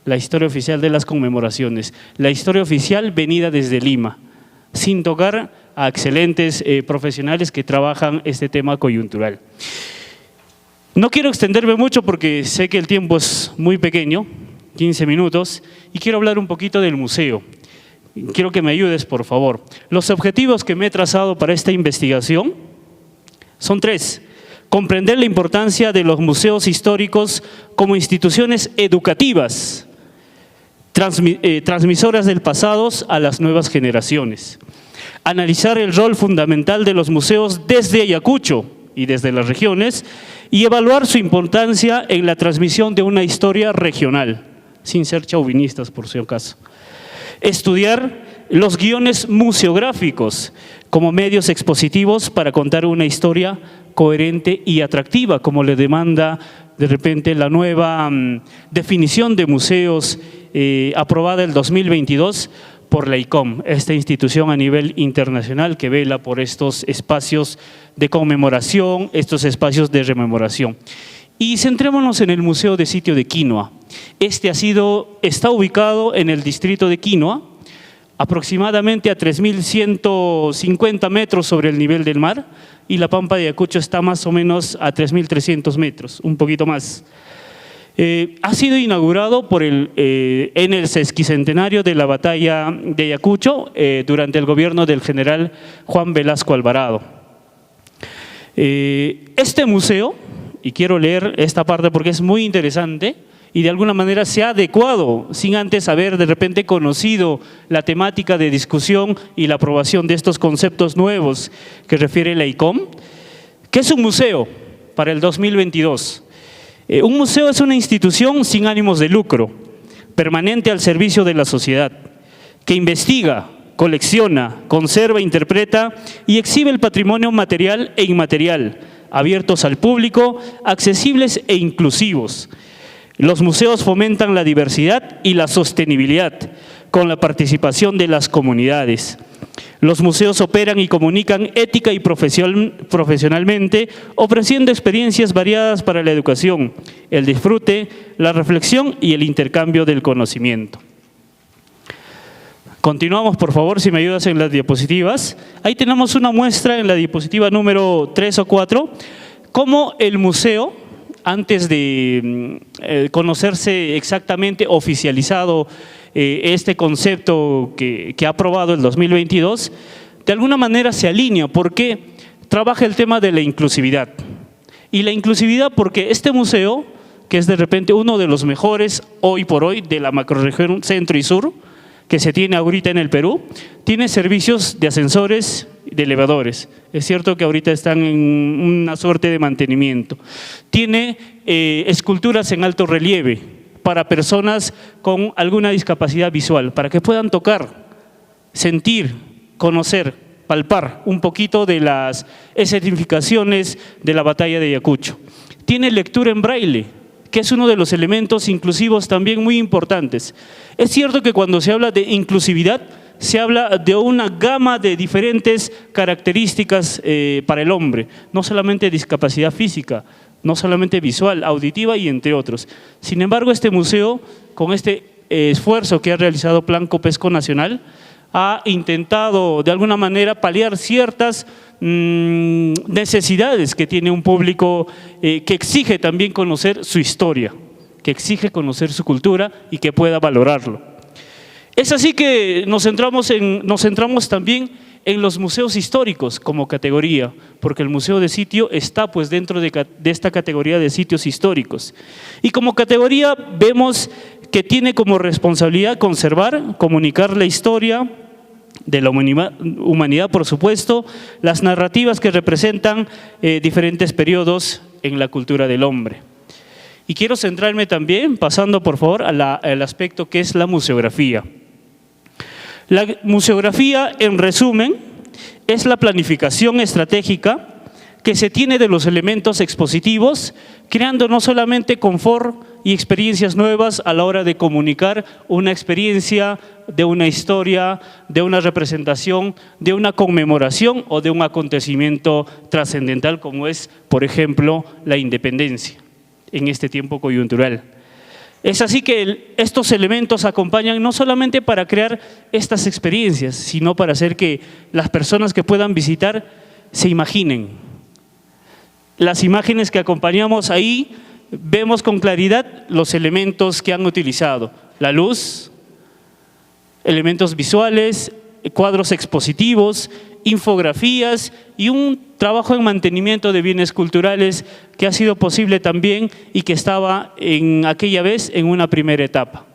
[SPEAKER 4] La historia oficial de las conmemoraciones, la historia oficial venida desde Lima, sin tocar a excelentes profesionales que trabajan este tema coyuntural. No quiero extenderme mucho porque sé que el tiempo es muy pequeño, 15 minutos, y quiero hablar un poquito del museo. Quiero que me ayudes, por favor. Los objetivos que me he trazado para esta investigación son tres. Comprender la importancia de los museos históricos como instituciones educativas, transmisoras del pasado a las nuevas generaciones. Analizar el rol fundamental de los museos desde Ayacucho y desde las regiones y evaluar su importancia en la transmisión de una historia regional, sin ser chauvinistas por si acaso. Estudiar los guiones museográficos como medios expositivos para contar una historia coherente y atractiva, como le demanda de repente la nueva definición de museos aprobada el 2022 por la ICOM, esta institución a nivel internacional que vela por estos espacios de conmemoración, estos espacios de rememoración. Y centrémonos en el Museo de Sitio de Quinoa. Está ubicado en el distrito de Quinoa, aproximadamente a 3.150 metros sobre el nivel del mar, y la Pampa de Ayacucho está más o menos a 3.300 metros, un poquito más. Ha sido inaugurado en el sesquicentenario de la batalla de Ayacucho durante el gobierno del general Juan Velasco Alvarado. Este museo, y quiero leer esta parte porque es muy interesante y de alguna manera se ha adecuado sin antes haber de repente conocido la temática de discusión y la aprobación de estos conceptos nuevos que refiere la ICOM. ¿Qué es un museo para el 2022? Un museo es una institución sin ánimos de lucro, permanente al servicio de la sociedad, que investiga, colecciona, conserva, interpreta y exhibe el patrimonio material e inmaterial, abiertos al público, accesibles e inclusivos. Los museos fomentan la diversidad y la sostenibilidad con la participación de las comunidades. Los museos operan y comunican ética y profesionalmente, ofreciendo experiencias variadas para la educación, el disfrute, la reflexión y el intercambio del conocimiento. Continuamos, por favor, si me ayudas en las diapositivas. Ahí tenemos una muestra en la diapositiva número 3 o 4, cómo el museo, antes de conocerse exactamente, oficializado este concepto que ha aprobado el 2022, de alguna manera se alinea porque trabaja el tema de la inclusividad. Y la inclusividad porque este museo, que es de repente uno de los mejores hoy por hoy de la macrorregión centro y sur, que se tiene ahorita en el Perú, tiene servicios de ascensores, de elevadores. Es cierto que ahorita están en una suerte de mantenimiento. Tiene esculturas en alto relieve para personas con alguna discapacidad visual, para que puedan tocar, sentir, conocer, palpar un poquito de las escenificaciones de la batalla de Ayacucho. Tiene lectura en braille, que es uno de los elementos inclusivos también muy importantes. Es cierto que cuando se habla de inclusividad, se habla de una gama de diferentes características para el hombre, no solamente discapacidad física, no solamente visual, auditiva y entre otros. Sin embargo, este museo, con este esfuerzo que ha realizado Plan Copesco Nacional, ha intentado de alguna manera paliar ciertas necesidades que tiene un público que exige también conocer su historia, que exige conocer su cultura y que pueda valorarlo. Es así que nos centramos también en los museos históricos como categoría, porque el Museo de Sitio está pues dentro de esta categoría de sitios históricos. Y como categoría vemos que tiene como responsabilidad conservar, comunicar la historia de la humanidad, por supuesto, las narrativas que representan diferentes periodos en la cultura del hombre. Y quiero centrarme también, pasando por favor al aspecto que es la museografía. La museografía, en resumen, es la planificación estratégica que se tiene de los elementos expositivos, creando no solamente confort y experiencias nuevas a la hora de comunicar una experiencia de una historia, de una representación, de una conmemoración o de un acontecimiento trascendental como es, por ejemplo, la independencia en este tiempo coyuntural. Es así que estos elementos acompañan no solamente para crear estas experiencias, sino para hacer que las personas que puedan visitar se imaginen. Las imágenes que acompañamos ahí, vemos con claridad los elementos que han utilizado. La luz, elementos visuales, cuadros expositivos, infografías y un trabajo en mantenimiento de bienes culturales que ha sido posible también y que estaba en aquella vez en una primera etapa.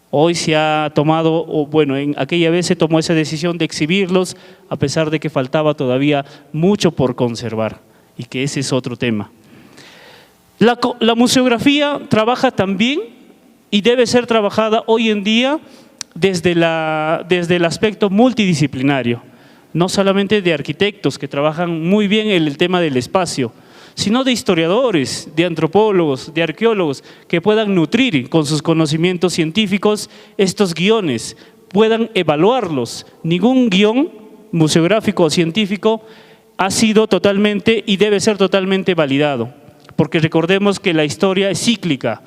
[SPEAKER 4] Hoy se ha tomado, o bueno, en aquella vez se tomó esa decisión de exhibirlos a pesar de que faltaba todavía mucho por conservar y que ese es otro tema. La museografía trabaja también y debe ser trabajada hoy en día desde el aspecto multidisciplinario, no solamente de arquitectos que trabajan muy bien el tema del espacio, sino de historiadores, de antropólogos, de arqueólogos que puedan nutrir con sus conocimientos científicos estos guiones, puedan evaluarlos. Ningún guión museográfico o científico ha sido totalmente y debe ser totalmente validado. porque recordemos que la historia es cíclica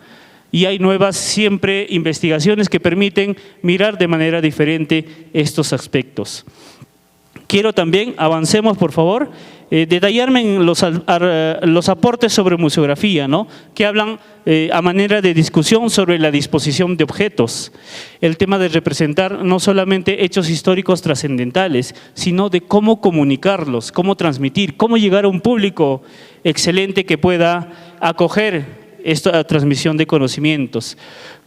[SPEAKER 4] y hay nuevas siempre investigaciones que permiten mirar de manera diferente estos aspectos. Quiero también, avancemos por favor, detallarme en los aportes sobre museografía, ¿no? Que hablan a manera de discusión sobre la disposición de objetos. El tema de representar no solamente hechos históricos trascendentales, sino de cómo comunicarlos, cómo transmitir, cómo llegar a un público excelente que pueda acoger esta transmisión de conocimientos.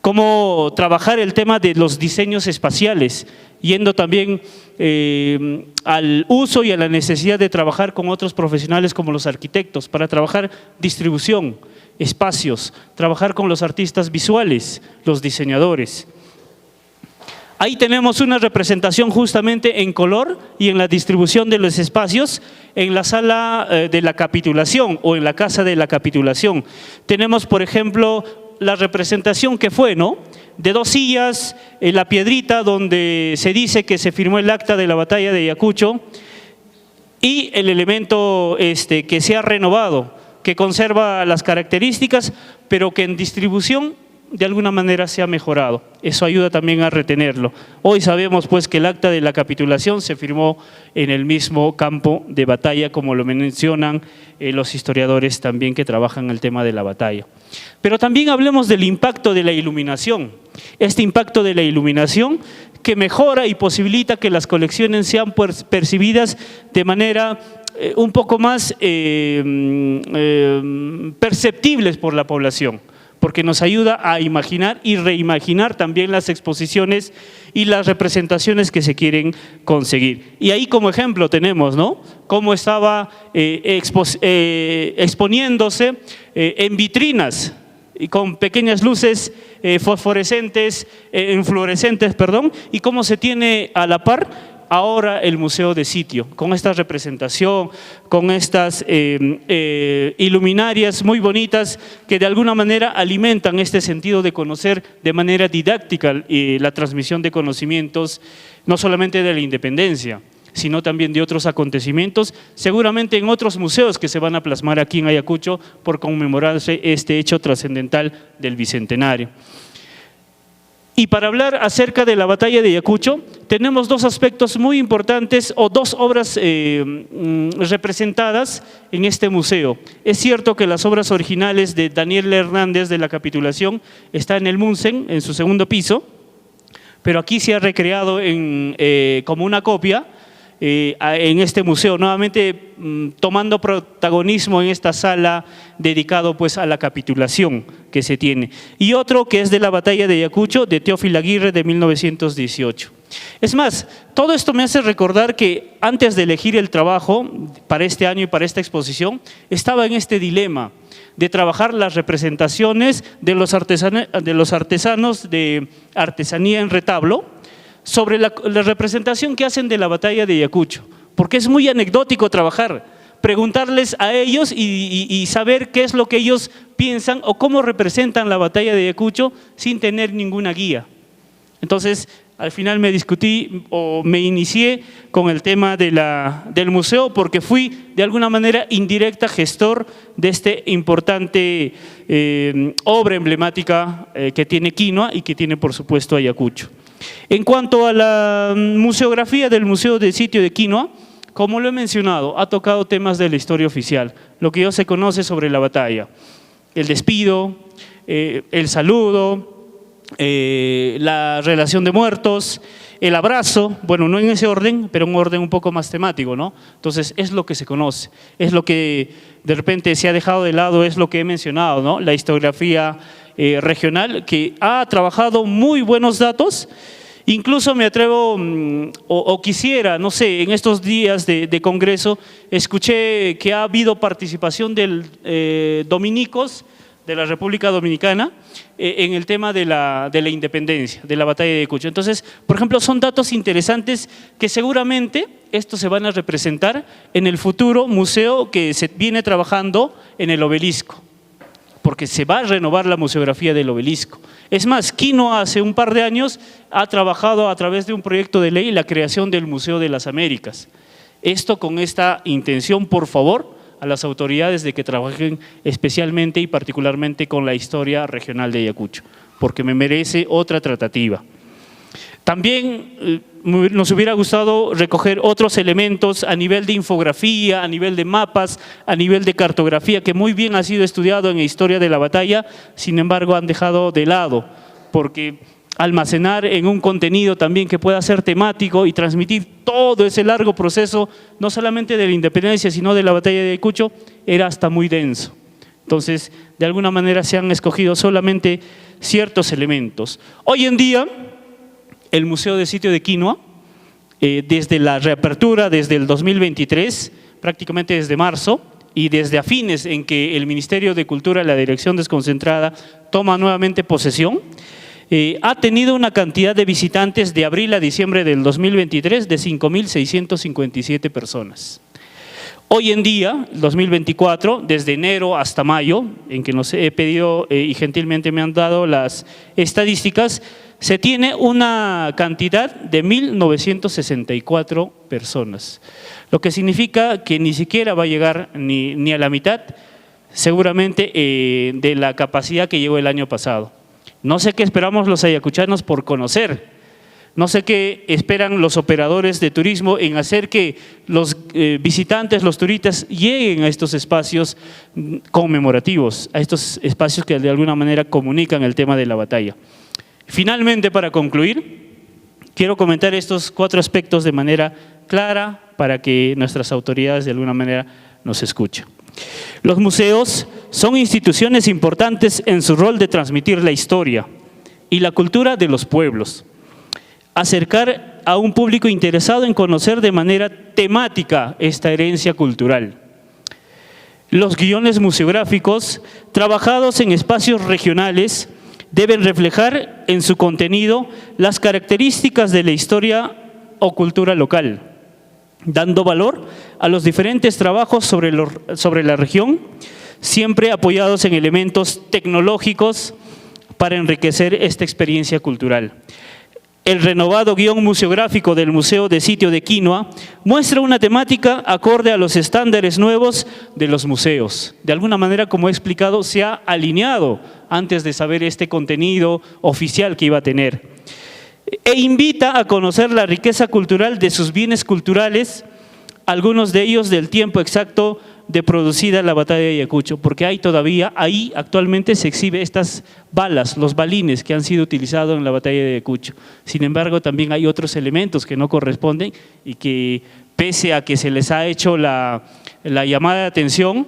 [SPEAKER 4] Cómo trabajar el tema de los diseños espaciales, yendo también al uso y a la necesidad de trabajar con otros profesionales como los arquitectos, para trabajar distribución, espacios, trabajar con los artistas visuales, los diseñadores. Ahí tenemos una representación justamente en color y en la distribución de los espacios en la sala de la capitulación o en la casa de la capitulación. Tenemos, por ejemplo, la representación que fue, ¿no?, de 2 sillas, la piedrita donde se dice que se firmó el acta de la batalla de Ayacucho, y el elemento que se ha renovado, que conserva las características, pero que en distribución de alguna manera se ha mejorado. Eso ayuda también a retenerlo. Hoy sabemos pues que el acta de la capitulación se firmó en el mismo campo de batalla, como lo mencionan los historiadores también que trabajan el tema de la batalla. Pero también hablemos del impacto de la iluminación. Este impacto de la iluminación que mejora y posibilita que las colecciones sean percibidas de manera un poco más perceptibles por la población, porque nos ayuda a imaginar y reimaginar también las exposiciones y las representaciones que se quieren conseguir. Y ahí como ejemplo tenemos, ¿no?, cómo estaba exponiéndose en vitrinas y con pequeñas luces fluorescentes, y cómo se tiene a la par ahora el museo de sitio, con esta representación, con estas iluminarias muy bonitas que de alguna manera alimentan este sentido de conocer de manera didáctica la transmisión de conocimientos, no solamente de la independencia, sino también de otros acontecimientos, seguramente en otros museos que se van a plasmar aquí en Ayacucho por conmemorarse este hecho trascendental del Bicentenario. Y para hablar acerca de la batalla de Ayacucho, tenemos 2 aspectos muy importantes o 2 obras representadas en este museo. Es cierto que las obras originales de Daniel Hernández de la capitulación están en el Munsen, en su 2.º piso, pero aquí se ha recreado como una copia en este museo, nuevamente tomando protagonismo en esta sala dedicado pues a la capitulación que se tiene. Y otro que es de la batalla de Ayacucho, de Teófilo Aguirre, de 1918. Es más, todo esto me hace recordar que antes de elegir el trabajo para este año y para esta exposición, estaba en este dilema de trabajar las representaciones de los artesanos de artesanía en retablo, sobre la representación que hacen de la batalla de Ayacucho, porque es muy anecdótico trabajar, preguntarles a ellos y saber qué es lo que ellos piensan o cómo representan la batalla de Ayacucho sin tener ninguna guía. Entonces, al final me inicié con el tema del museo, porque fui de alguna manera indirecta gestor de este importante obra emblemática que tiene Quinoa y que tiene por supuesto Ayacucho. En cuanto a la museografía del Museo de Sitio de Quinoa, como lo he mencionado, ha tocado temas de la historia oficial, lo que ya se conoce sobre la batalla, el despido, el saludo, la relación de muertos, el abrazo, bueno, no en ese orden, pero en un orden un poco más temático, ¿no? Entonces, es lo que se conoce, es lo que de repente se ha dejado de lado, es lo que he mencionado, ¿no?, la historiografía regional, que ha trabajado muy buenos datos. Incluso me atrevo o quisiera, no sé, en estos días de congreso, escuché que ha habido participación de dominicos de la República Dominicana en el tema de la independencia, de la batalla de Ayacucho. Entonces, por ejemplo, son datos interesantes que seguramente estos se van a representar en el futuro museo que se viene trabajando en el Obelisco, porque se va a renovar la museografía del Obelisco. Es más, Quinoa hace un par de años ha trabajado a través de un proyecto de ley la creación del Museo de las Américas. Esto con esta intención, por favor, a las autoridades de que trabajen especialmente y particularmente con la historia regional de Ayacucho, porque me merece otra tratativa. También nos hubiera gustado recoger otros elementos a nivel de infografía, a nivel de mapas, a nivel de cartografía, que muy bien ha sido estudiado en la historia de la batalla, sin embargo han dejado de lado, porque almacenar en un contenido también que pueda ser temático y transmitir todo ese largo proceso, no solamente de la independencia, sino de la batalla de Ayacucho, era hasta muy denso. Entonces, de alguna manera se han escogido solamente ciertos elementos. Hoy en día, el Museo de Sitio de Quinua, desde la reapertura, desde el 2023, prácticamente desde marzo, y desde a fines en que el Ministerio de Cultura, la Dirección Desconcentrada, toma nuevamente posesión, ha tenido una cantidad de visitantes de abril a diciembre del 2023 de 5.657 personas. Hoy en día, 2024, desde enero hasta mayo, en que nos he pedido y gentilmente me han dado las estadísticas, se tiene una cantidad de 1.964 personas, lo que significa que ni siquiera va a llegar ni a la mitad, seguramente, de la capacidad que llegó el año pasado. No sé qué esperamos los ayacuchanos por conocer, no sé qué esperan los operadores de turismo en hacer que los visitantes, los turistas lleguen a estos espacios conmemorativos, a estos espacios que de alguna manera comunican el tema de la batalla. Finalmente, para concluir, quiero comentar estos 4 aspectos de manera clara para que nuestras autoridades de alguna manera nos escuchen. Los museos son instituciones importantes en su rol de transmitir la historia y la cultura de los pueblos, acercar a un público interesado en conocer de manera temática esta herencia cultural. Los guiones museográficos, trabajados en espacios regionales, deben reflejar en su contenido las características de la historia o cultura local, dando valor a los diferentes trabajos sobre la región, siempre apoyados en elementos tecnológicos para enriquecer esta experiencia cultural. El renovado guión museográfico del Museo de Sitio de Quinua muestra una temática acorde a los estándares nuevos de los museos. De alguna manera, como he explicado, se ha alineado antes de saber este contenido oficial que iba a tener. E invita a conocer la riqueza cultural de sus bienes culturales, algunos de ellos del tiempo exacto de producida la batalla de Ayacucho, porque hay todavía, ahí actualmente se exhibe estas balas, los balines que han sido utilizados en la batalla de Ayacucho. Sin embargo, también hay otros elementos que no corresponden y que pese a que se les ha hecho la llamada de atención,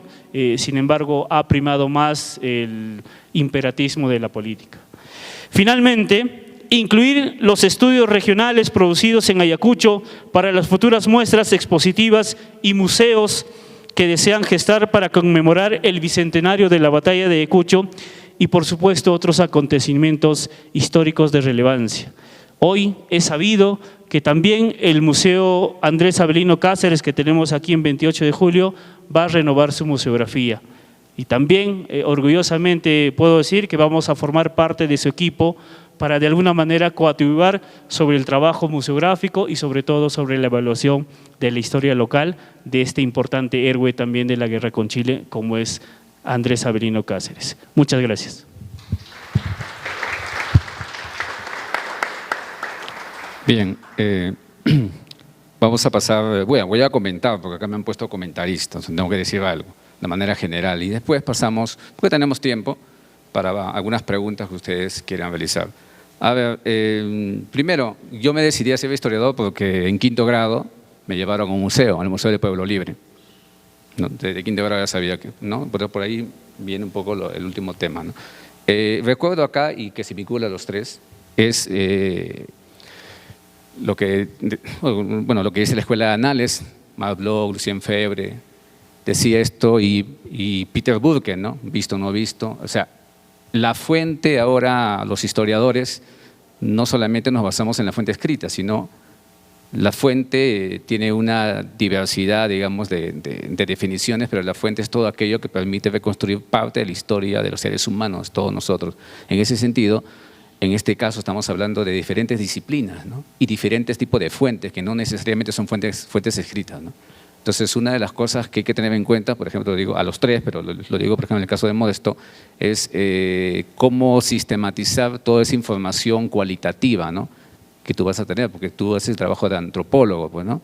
[SPEAKER 4] sin embargo ha primado más el imperatismo de la política. Finalmente, incluir los estudios regionales producidos en Ayacucho para las futuras muestras expositivas y museos que desean gestar para conmemorar el bicentenario de la batalla de Ayacucho y, por supuesto, otros acontecimientos históricos de relevancia. Hoy es sabido que también el Museo Andrés Avelino Cáceres, que tenemos aquí en 28 de julio, va a renovar su museografía. Y también, orgullosamente, puedo decir que vamos a formar parte de su equipo para de alguna manera coadyuvar sobre el trabajo museográfico y sobre todo sobre la evaluación de la historia local de este importante héroe también de la guerra con Chile, como es Andrés Avelino Cáceres. Muchas gracias.
[SPEAKER 1] Bien, vamos a pasar, voy a comentar, porque acá me han puesto comentaristas, tengo que decir algo de manera general y después pasamos, porque tenemos tiempo, para algunas preguntas que ustedes quieran realizar. A ver, primero, yo me decidí a ser historiador porque en 5º grado me llevaron a un museo, al Museo del Pueblo Libre. ¿No? Desde 5º grado ya sabía que, ¿no? Pero por ahí viene un poco el último tema, ¿no? Recuerdo acá, y que se vincula a los 3, es lo que dice la Escuela de Anales, Marc Bloch, Lucien Febvre, decía esto, y Peter Burke, ¿no? Visto o no visto, o sea, la fuente ahora, los historiadores, no solamente nos basamos en la fuente escrita, sino la fuente tiene una diversidad, digamos, de definiciones, pero la fuente es todo aquello que permite reconstruir parte de la historia de los seres humanos, todos nosotros. En ese sentido, en este caso estamos hablando de diferentes disciplinas, ¿no? Y diferentes tipos de fuentes, que no necesariamente son fuentes escritas, ¿no? Entonces, una de las cosas que hay que tener en cuenta, por ejemplo, lo digo a los tres, pero lo digo, por ejemplo, en el caso de Modesto, es cómo sistematizar toda esa información cualitativa, ¿no?, que tú vas a tener, porque tú haces el trabajo de antropólogo, pues, ¿no?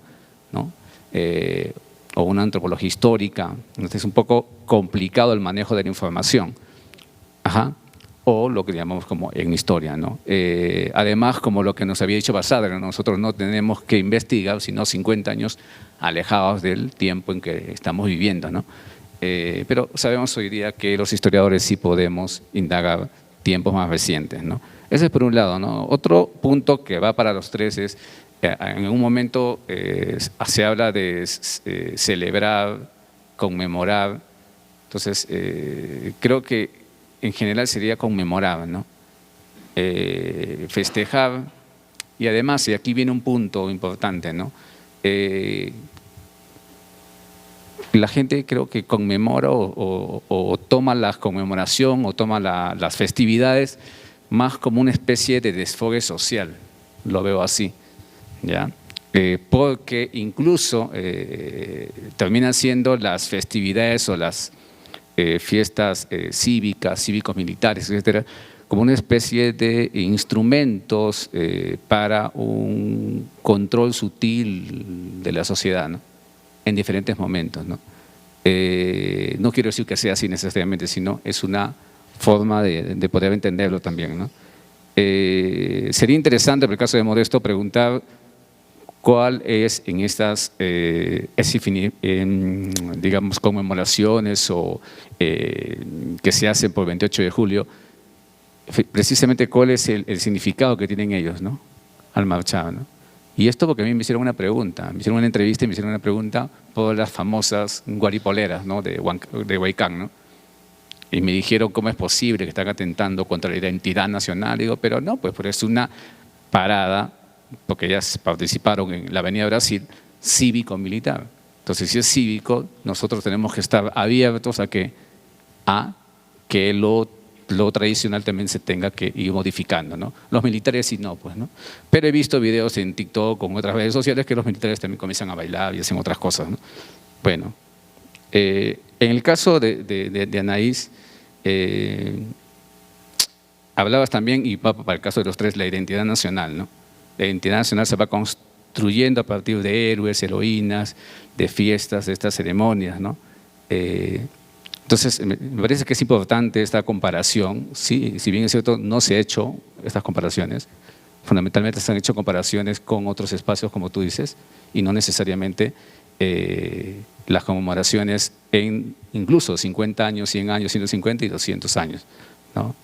[SPEAKER 1] O una antropología histórica. Entonces, es un poco complicado el manejo de la información. Ajá. O lo que llamamos como en historia, ¿no? Además, como lo que nos había dicho Basadre, nosotros no tenemos que investigar, sino 50 años alejados del tiempo en que estamos viviendo, ¿no? Pero sabemos hoy día que los historiadores sí podemos indagar tiempos más recientes, ¿no? Ese es por un lado, ¿no? Otro punto que va para los tres es, en un momento se habla de celebrar, conmemorar. Entonces, creo que en general sería conmemorar, ¿no? Festejar, y además, y aquí viene un punto importante, ¿no? La gente creo que conmemora o toma la conmemoración o toma las festividades más como una especie de desfogue social, lo veo así, ¿ya? Porque incluso terminan siendo las festividades o las fiestas cívicas, cívico-militares, etcétera, como una especie de instrumentos para un control sutil de la sociedad, ¿no?, en diferentes momentos, ¿no? No quiero decir que sea así necesariamente, sino es una forma de poder entenderlo también, ¿no? Sería interesante, por el caso de Modesto, preguntar cuál es en estas, digamos, conmemoraciones o que se hacen por 28 de julio, precisamente cuál es el significado que tienen ellos, ¿no?, al marchar, ¿no? Y esto porque a mí me hicieron una pregunta, me hicieron una entrevista y me hicieron una pregunta por las famosas guaripoleras, ¿no?, de Huaycán, ¿no? Y me dijeron cómo es posible que están atentando contra la identidad nacional. Digo, pero no, pues es una parada, porque ellas participaron en la Avenida Brasil, cívico-militar. Entonces, si es cívico, nosotros tenemos que estar abiertos a que lo tradicional también se tenga que ir modificando, ¿no? Los militares sí no, pues, ¿no? Pero he visto videos en TikTok con otras redes sociales que los militares también comienzan a bailar y hacen otras cosas, ¿no? Bueno, en el caso de Anaís, hablabas también, y para el caso de los tres, la identidad nacional, ¿no? La identidad nacional se va construyendo a partir de héroes, heroínas, de fiestas, de estas ceremonias, ¿no? Entonces, me parece que es importante esta comparación. Sí, si bien es cierto, no se ha hecho estas comparaciones, fundamentalmente se han hecho comparaciones con otros espacios, como tú dices, y no necesariamente las conmemoraciones en incluso 50 años, 100 años, 150 y 200 años, ¿no?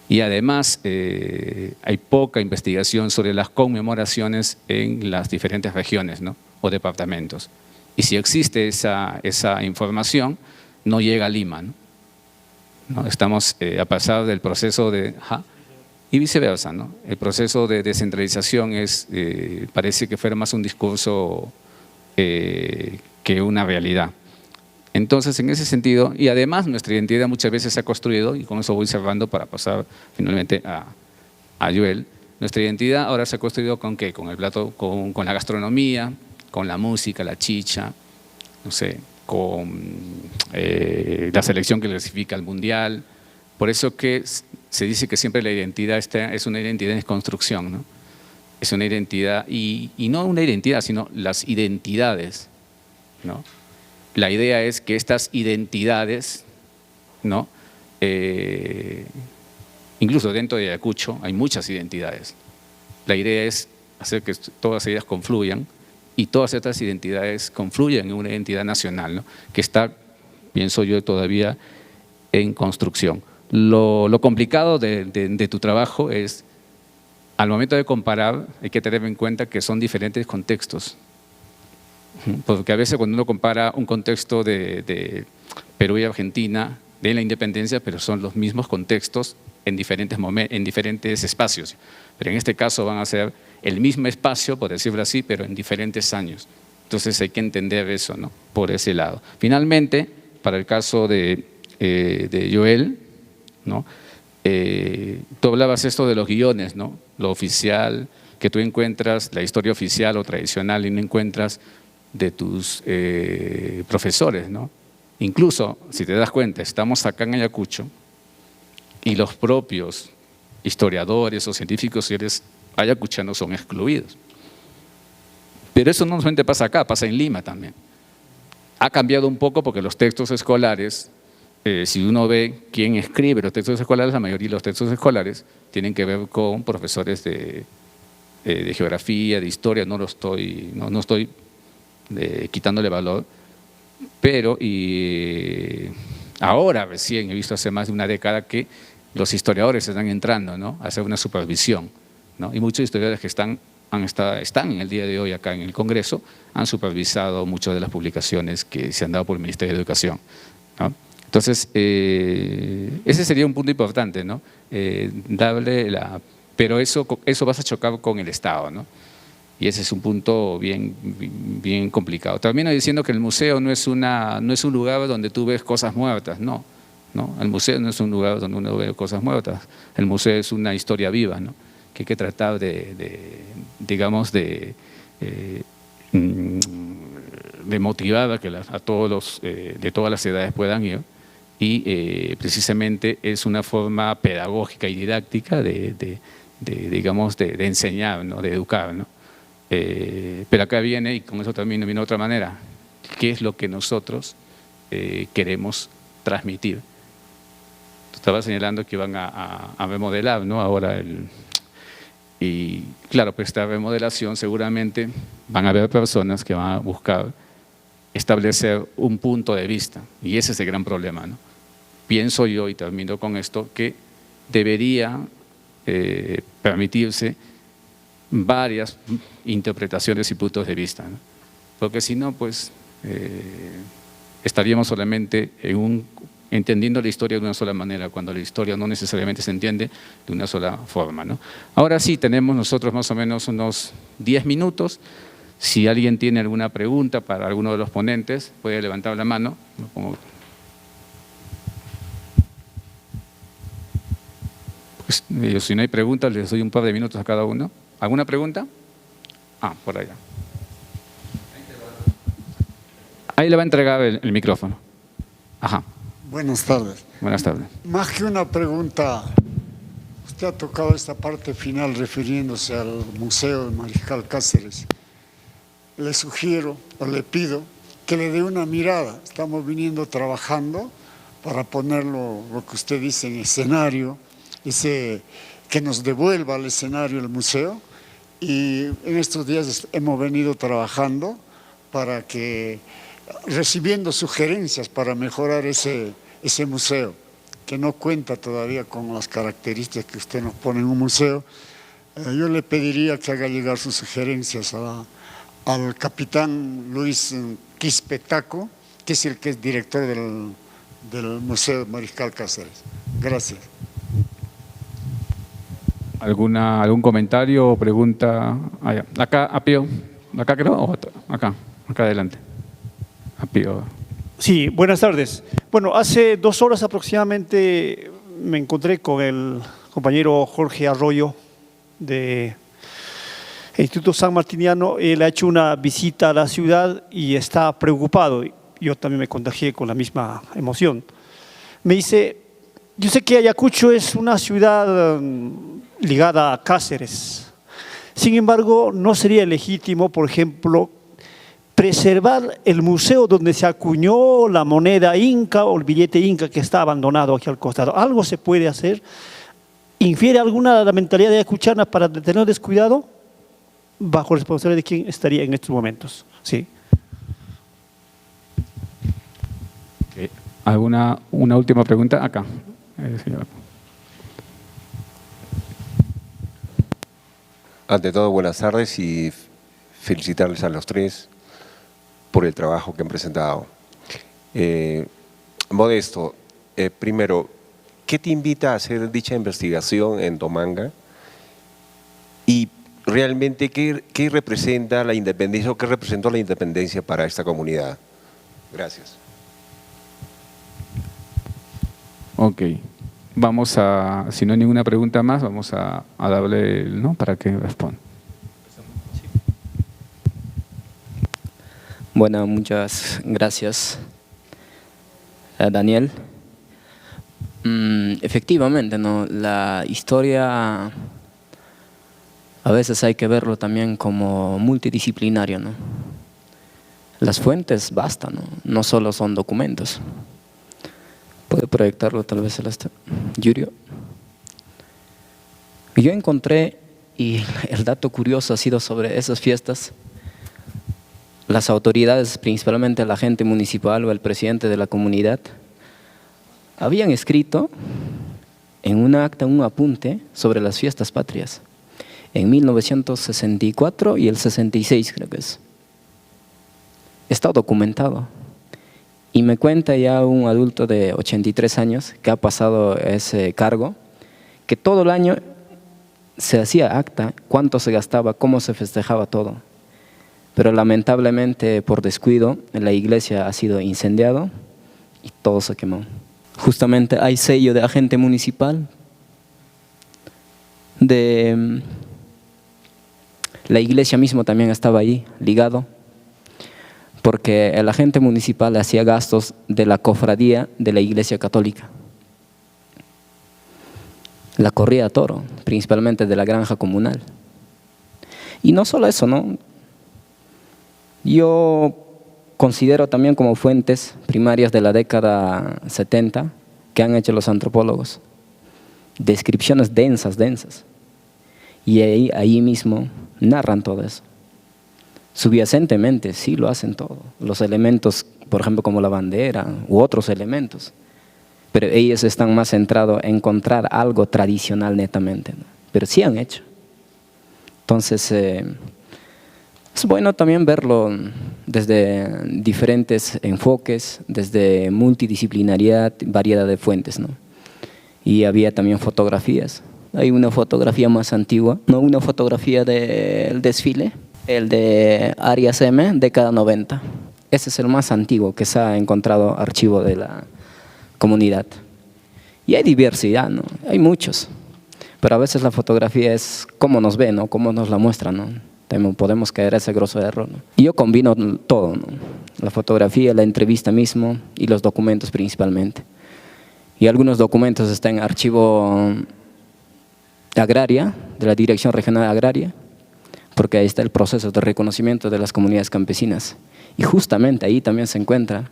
[SPEAKER 1] Y además hay poca investigación sobre las conmemoraciones en las diferentes regiones, ¿no?, o departamentos. Y si existe esa información, no llega a Lima, ¿no? Estamos a pasar del proceso de… y viceversa, ¿no? El proceso de descentralización parece que fuera más un discurso que una realidad. Entonces, en ese sentido, y además nuestra identidad muchas veces se ha construido, y con eso voy cerrando para pasar finalmente a Joel, nuestra identidad ahora se ha construido ¿con qué? Con el plato, con la gastronomía, con la música, la chicha, no sé, con la selección que clasifica al mundial. Por eso que se dice que siempre la identidad es una identidad en construcción, ¿no? Es una identidad, y no una identidad, sino las identidades, ¿no? La idea es que estas identidades, ¿no?, incluso dentro de Ayacucho hay muchas identidades. La idea es hacer que todas ellas confluyan y todas estas identidades confluyen en una identidad nacional, ¿no?, que está, pienso yo, todavía en construcción. Lo complicado de tu trabajo es, al momento de comparar, hay que tener en cuenta que son diferentes contextos. Porque a veces cuando uno compara un contexto de Perú y Argentina, de la independencia, pero son los mismos contextos en diferentes espacios. Pero en este caso van a ser el mismo espacio, por decirlo así, pero en diferentes años. Entonces hay que entender eso, ¿no?, por ese lado. Finalmente, para el caso de Joel, ¿no?, tú hablabas esto de los guiones, ¿no?, lo oficial, que tú encuentras la historia oficial o tradicional y no encuentras de tus profesores, ¿no? Incluso, si te das cuenta, estamos acá en Ayacucho y los propios historiadores o científicos ayacuchanos son excluidos. Pero eso no solamente pasa acá, pasa en Lima también. Ha cambiado un poco porque los textos escolares, si uno ve quién escribe los textos escolares, la mayoría de los textos escolares tienen que ver con profesores de geografía, de historia, no estoy quitándole valor, pero ahora recién he visto hace más de una década que los historiadores están entrando, ¿no?, a hacer una supervisión, ¿no? Y muchos historiadores que están en el día de hoy acá en el Congreso han supervisado muchas de las publicaciones que se han dado por el Ministerio de Educación, ¿no? Entonces, ese sería un punto importante, ¿no? Pero eso vas a chocar con el Estado, ¿no? Y ese es un punto bien complicado. Termino diciendo que el museo no es un lugar donde tú ves cosas muertas, no. El museo no es un lugar donde uno ve cosas muertas. El museo es una historia viva, ¿no?, que hay que tratar digamos, de motivar a que a todos de todas las edades puedan ir, y precisamente es una forma pedagógica y didáctica digamos, de enseñar, ¿no?, de educar, ¿no? Pero acá viene, y con eso también viene otra manera, ¿qué es lo que nosotros queremos transmitir? Tú estabas señalando que iban a remodelar, ¿no?, ahora y claro, pues esta remodelación seguramente van a haber personas que van a buscar establecer un punto de vista, y ese es el gran problema, ¿no? Pienso yo, y termino con esto, que debería permitirse varias interpretaciones y puntos de vista, ¿no? Porque si no, pues estaríamos solamente entendiendo la historia de una sola manera, cuando la historia no necesariamente se entiende de una sola forma, ¿no? Ahora sí, tenemos nosotros más o menos unos 10 minutos. Si alguien tiene alguna pregunta para alguno de los ponentes, puede levantar la mano. Pues, si no hay preguntas, les doy un par de minutos a cada uno. ¿Alguna pregunta? Por allá. Ahí le va a entregar el micrófono. Ajá.
[SPEAKER 5] Buenas tardes.
[SPEAKER 1] Buenas tardes.
[SPEAKER 5] Más que una pregunta, usted ha tocado esta parte final refiriéndose al Museo de Mariscal Cáceres. Le sugiero o le pido que le dé una mirada. Estamos viniendo trabajando para ponerlo, lo que usted dice, en escenario, que nos devuelva al escenario el museo, y en estos días hemos venido trabajando para que, recibiendo sugerencias para mejorar ese museo, que no cuenta todavía con las características que usted nos pone en un museo. Yo le pediría que haga llegar sus sugerencias al capitán Luis Quispetaco, que es el que es director del Museo Mariscal Cáceres. Gracias.
[SPEAKER 1] ¿Algún comentario o pregunta? Acá, Apio. ¿Acá creo? ¿O acá adelante. Apio.
[SPEAKER 6] Sí, buenas tardes. Bueno, hace 2 horas aproximadamente me encontré con el compañero Jorge Arroyo del Instituto San Martiniano. Él ha hecho una visita a la ciudad y está preocupado. Yo también me contagié con la misma emoción. Me dice, yo sé que Ayacucho es una ciudad ligada a Cáceres. Sin embargo, no sería legítimo, por ejemplo, preservar el museo donde se acuñó la moneda inca o el billete inca que está abandonado aquí al costado. ¿Algo se puede hacer? ¿Infiere alguna de la mentalidad de ayacuchana para tener descuidado? ¿Bajo responsabilidad de quién estaría en estos momentos? Sí.
[SPEAKER 1] ¿Una última pregunta? Acá. Señor.
[SPEAKER 7] Ante todo, buenas tardes y felicitarles a los tres por el trabajo que han presentado. Modesto, primero, ¿qué te invita a hacer dicha investigación en Tomanga? Y realmente, ¿qué representa la independencia o qué representó la independencia para esta comunidad? Gracias.
[SPEAKER 1] Ok. Vamos si no hay ninguna pregunta más, vamos a darle, ¿no?, para que responda.
[SPEAKER 2] Bueno, muchas gracias, Daniel. Efectivamente, ¿no? La historia a veces hay que verlo también como multidisciplinario, ¿no? Las fuentes bastan, ¿no? No solo son documentos. ¿Puede proyectarlo tal vez Yurio? Yo encontré, y el dato curioso ha sido sobre esas fiestas, las autoridades, principalmente el agente municipal o el presidente de la comunidad, habían escrito en un acta, un apunte sobre las fiestas patrias, en 1964 y el 66 creo que es. Está documentado. Y me cuenta ya un adulto de 83 años que ha pasado ese cargo, que todo el año se hacía acta, cuánto se gastaba, cómo se festejaba todo. Pero lamentablemente por descuido la iglesia ha sido incendiada y todo se quemó. Justamente hay sello de agente municipal, de la iglesia mismo también estaba ahí ligado, porque el agente municipal hacía gastos de la cofradía de la iglesia católica. La corrida a toro, principalmente de la granja comunal. Y no solo eso, ¿no? Yo considero también como fuentes primarias de la década 70 que han hecho los antropólogos. Descripciones densas. Y ahí mismo narran todo eso. Subyacentemente sí lo hacen todo. Los elementos, por ejemplo, como la bandera u otros elementos. Pero ellos están más centrados en encontrar algo tradicional netamente, ¿no? Pero sí han hecho. Entonces, es bueno también verlo desde diferentes enfoques, desde multidisciplinariedad, variedad de fuentes, ¿no? Y había también fotografías. Hay una fotografía más antigua, no una fotografía del desfile, el de Arias M, década 90. Ese es el más antiguo que se ha encontrado archivo de la comunidad. Y hay diversidad, ¿no? Hay muchos. Pero a veces la fotografía es cómo nos ve, ¿no? Cómo nos la muestra, ¿no? También podemos caer a ese grosso error, ¿no? Y yo combino todo, ¿no? La fotografía, la entrevista mismo y los documentos principalmente. Y algunos documentos están en archivo agraria, de la Dirección Regional Agraria, porque ahí está el proceso de reconocimiento de las comunidades campesinas. Y justamente ahí también se encuentra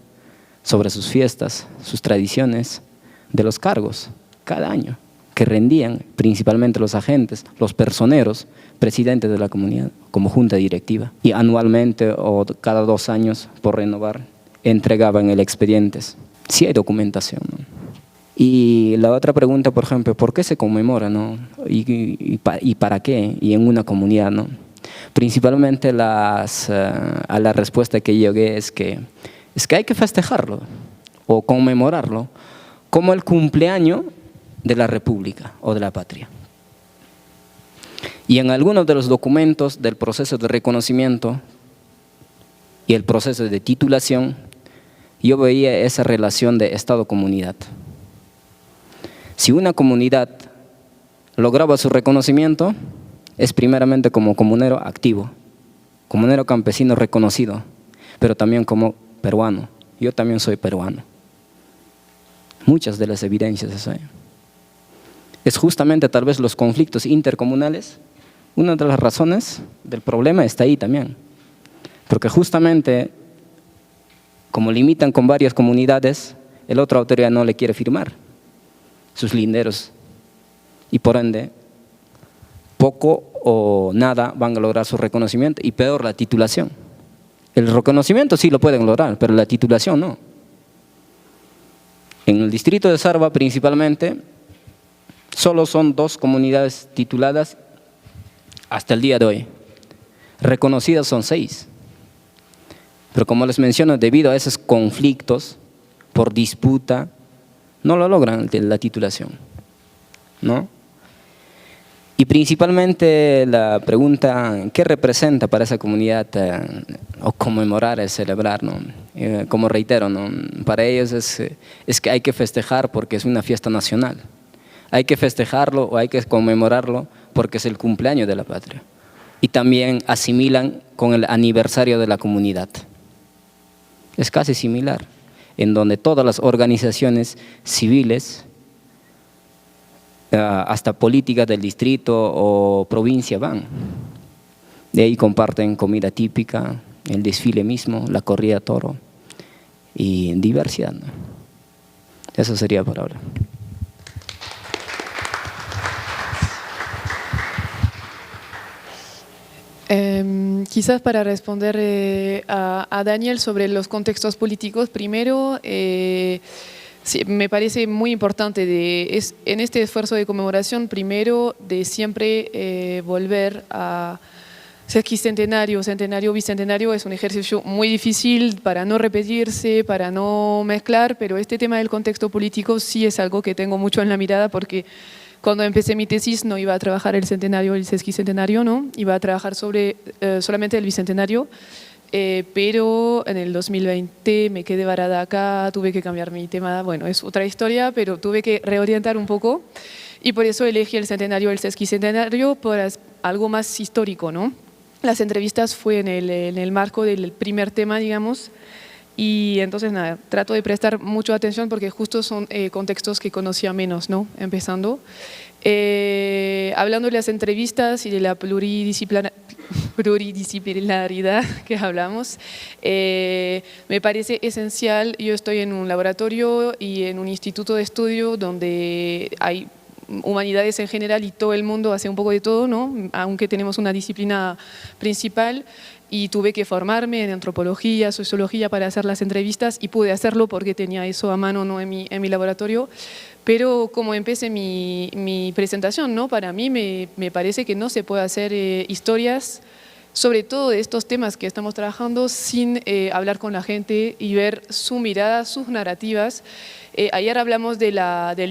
[SPEAKER 2] sobre sus fiestas, sus tradiciones, de los cargos, cada año, que rendían principalmente los agentes, los personeros, presidentes de la comunidad, como junta directiva. Y anualmente o cada 2 años, por renovar, entregaban el expedientes. Sí hay documentación, ¿no? Y la otra pregunta, por ejemplo, ¿por qué se conmemora, no? ¿Y para qué? Y en una comunidad, ¿no? Principalmente a la respuesta que llegué es que hay que festejarlo o conmemorarlo como el cumpleaños de la República o de la patria. Y en algunos de los documentos del proceso de reconocimiento y el proceso de titulación, yo veía esa relación de Estado-comunidad. Si una comunidad lograba su reconocimiento, es primeramente como comunero activo, comunero campesino reconocido, pero también como peruano. Yo también soy peruano. Muchas de las evidencias eso hay. Es justamente tal vez los conflictos intercomunales, una de las razones del problema está ahí también. Porque justamente, como limitan con varias comunidades, el otra autoridad no le quiere firmar sus linderos y por ende poco o nada van a lograr su reconocimiento y peor la titulación. El reconocimiento sí lo pueden lograr, pero la titulación no. En el distrito de Sarva principalmente solo son 2 comunidades tituladas hasta el día de hoy. Reconocidas son 6. Pero como les menciono, debido a esos conflictos por disputa, no lo logran la titulación, ¿no? Y principalmente la pregunta, ¿qué representa para esa comunidad o conmemorar es celebrar, ¿no? Como reitero, ¿no? Para ellos es que hay que festejar porque es una fiesta nacional. Hay que festejarlo o hay que conmemorarlo porque es el cumpleaños de la patria. Y también asimilan con el aniversario de la comunidad. Es casi similar, en donde todas las organizaciones civiles, hasta políticas del distrito o provincia van. De ahí comparten comida típica, el desfile mismo, la corrida de toro y diversidad, ¿no? Eso sería por ahora.
[SPEAKER 3] Quizás para responder a Daniel sobre los contextos políticos, primero, sí, me parece muy importante en este esfuerzo de conmemoración, primero, de siempre volver a sesquicentenario, centenario, bicentenario. Es un ejercicio muy difícil para no repetirse, para no mezclar, pero este tema del contexto político sí es algo que tengo mucho en la mirada, porque cuando empecé mi tesis no iba a trabajar el centenario, el sesquicentenario, ¿no? Iba a trabajar sobre solamente el bicentenario, pero en el 2020 me quedé varada acá, tuve que cambiar mi tema, bueno, es otra historia, pero tuve que reorientar un poco y por eso elegí el centenario, el sesquicentenario, por algo más histórico, ¿no? Las entrevistas fue en el marco del primer tema, digamos, y entonces nada, trato de prestar mucha atención porque justo son contextos que conocía menos, ¿no? Empezando. Hablando de las entrevistas y de la pluridisciplinaridad que hablamos, me parece esencial. Yo estoy en un laboratorio y en un instituto de estudio donde hay humanidades en general y todo el mundo hace un poco de todo, ¿no? Aunque tenemos una disciplina principal. Y tuve que formarme en antropología, sociología para hacer las entrevistas y pude hacerlo porque tenía eso a mano, ¿no? en mi laboratorio. Pero como empecé mi presentación, ¿no? Para mí me parece que no se puede hacer historias, sobre todo de estos temas que estamos trabajando, sin hablar con la gente y ver su mirada, sus narrativas. Ayer hablamos del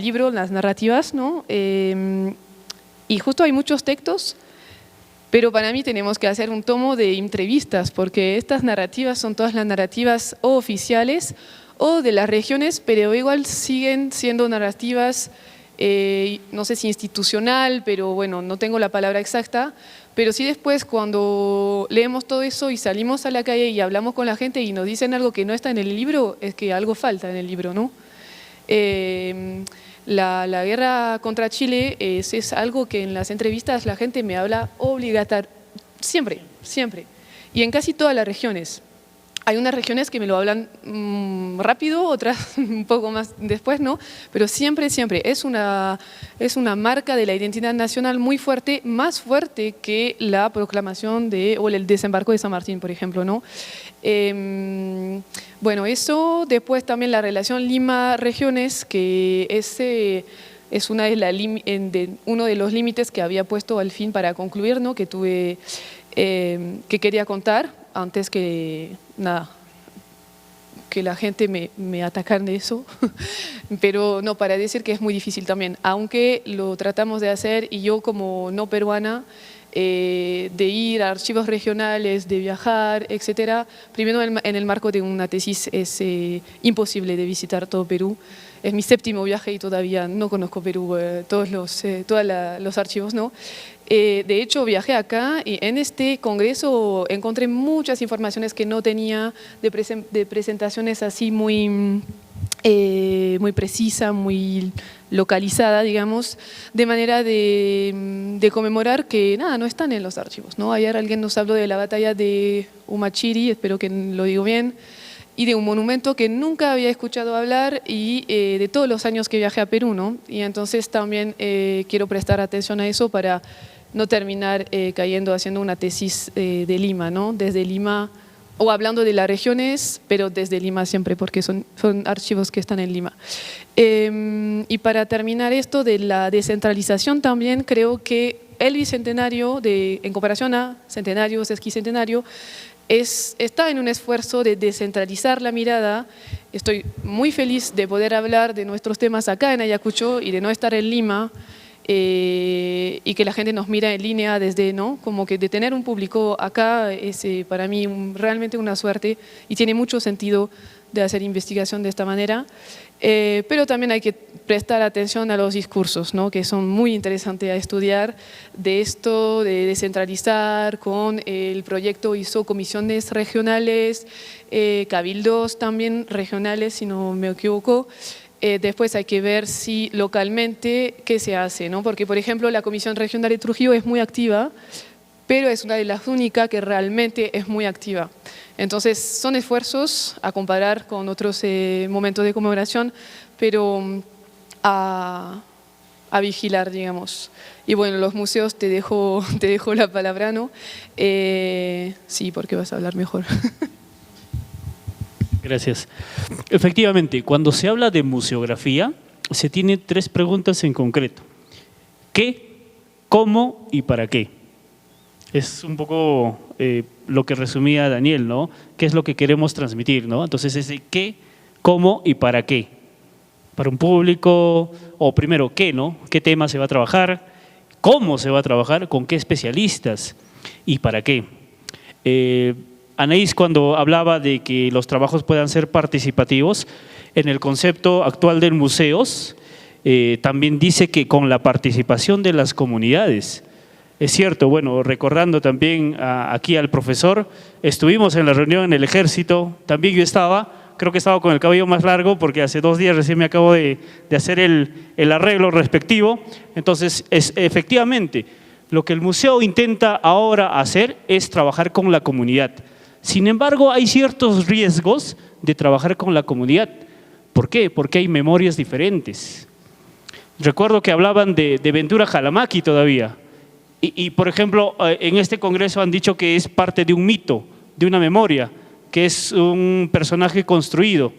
[SPEAKER 3] libro, las narrativas, ¿no? Y justo hay muchos textos, pero para mí tenemos que hacer un tomo de entrevistas, porque estas narrativas son todas las narrativas o oficiales o de las regiones, pero igual siguen siendo narrativas, no sé si institucional, pero bueno, no tengo la palabra exacta, pero sí después cuando leemos todo eso y salimos a la calle y hablamos con la gente y nos dicen algo que no está en el libro, es que algo falta en el libro, ¿no? La guerra contra Chile es algo que en las entrevistas la gente me habla obligatoriamente, siempre, siempre, y en casi todas las regiones. Hay unas regiones que me lo hablan rápido, otras un poco más después, ¿no? Pero siempre, siempre, es una marca de la identidad nacional muy fuerte, más fuerte que la proclamación o el desembarco de San Martín, por ejemplo, ¿no? Bueno, eso, después también la relación Lima-regiones, que es uno de los límites que había puesto al fin para concluir, ¿no? Que quería contar antes que nada, que la gente me atacara de eso, pero no, para decir que es muy difícil también, aunque lo tratamos de hacer y yo como no peruana, de ir a archivos regionales, de viajar, etcétera. Primero en el marco de una tesis es imposible de visitar todo Perú. Es mi 7º viaje y todavía no conozco Perú, todos los archivos, ¿no? De hecho, viajé acá y en este congreso encontré muchas informaciones que no tenía, de presentaciones así muy precisa, muy localizada, digamos, de manera de conmemorar que nada, no están en los archivos, ¿no? Ayer alguien nos habló de la batalla de Humachiri, espero que lo digo bien, y de un monumento que nunca había escuchado hablar y de todos los años que viajé a Perú, ¿no? Y entonces también quiero prestar atención a eso para no terminar haciendo una tesis de Lima, ¿no? Desde Lima, o hablando de las regiones, pero desde Lima siempre, porque son archivos que están en Lima. Y para terminar esto de la descentralización también, creo que el bicentenario, en comparación a centenario, sesquicentenario, está en un esfuerzo de descentralizar la mirada. Estoy muy feliz de poder hablar de nuestros temas acá en Ayacucho y de no estar en Lima, y que la gente nos mira en línea desde, ¿no? Como que de tener un público acá es para mí realmente una suerte y tiene mucho sentido de hacer investigación de esta manera, pero también hay que prestar atención a los discursos, ¿no? Que son muy interesantes a estudiar de esto, de descentralizar. Con el proyecto hizo comisiones regionales, cabildos también regionales, si no me equivoco. Después hay que ver si localmente qué se hace, ¿no? Porque, por ejemplo, la Comisión Regional de Trujillo es muy activa, pero es una de las únicas que realmente es muy activa. Entonces, son esfuerzos a comparar con otros momentos de conmemoración, pero a vigilar, digamos. Y bueno, los museos te dejo la palabra, ¿no? Sí, porque vas a hablar mejor.
[SPEAKER 4] Gracias. Efectivamente, cuando se habla de museografía, se tienen 3 preguntas en concreto. ¿Qué, cómo y para qué? Es un poco lo que resumía Daniel, ¿no? ¿Qué es lo que queremos transmitir, ¿no? Entonces, ese qué, cómo y para qué. Para un público, o primero, ¿qué, no? ¿Qué tema se va a trabajar? ¿Cómo se va a trabajar? ¿Con qué especialistas? ¿Y para qué? Anaís, cuando hablaba de que los trabajos puedan ser participativos, en el concepto actual de museos, también dice que con la participación de las comunidades. Es cierto, bueno, recordando también aquí al profesor, estuvimos en la reunión en el Ejército, también yo estaba, creo que estaba con el cabello más largo porque hace 2 días recién me acabo de hacer el arreglo respectivo. Entonces, efectivamente, lo que el museo intenta ahora hacer es trabajar con la comunidad. Sin embargo, hay ciertos riesgos de trabajar con la comunidad. ¿Por qué? Porque hay memorias diferentes. Recuerdo que hablaban de Ventura Jalamaki todavía. Y, por ejemplo, en este congreso han dicho que es parte de un mito, de una memoria, que es un personaje construido.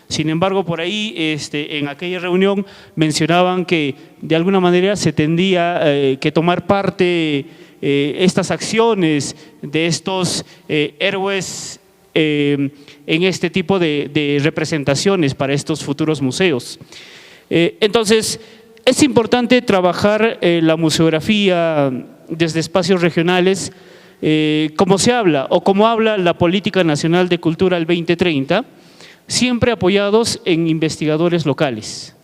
[SPEAKER 4] Sin embargo, por ahí, en aquella reunión mencionaban que de alguna manera se tendría que tomar parte estas acciones de estos héroes en este tipo de representaciones para estos futuros museos. Entonces, es importante trabajar la museografía desde espacios regionales, como se habla o como habla la Política Nacional de Cultura al 2030, siempre apoyados en investigadores locales,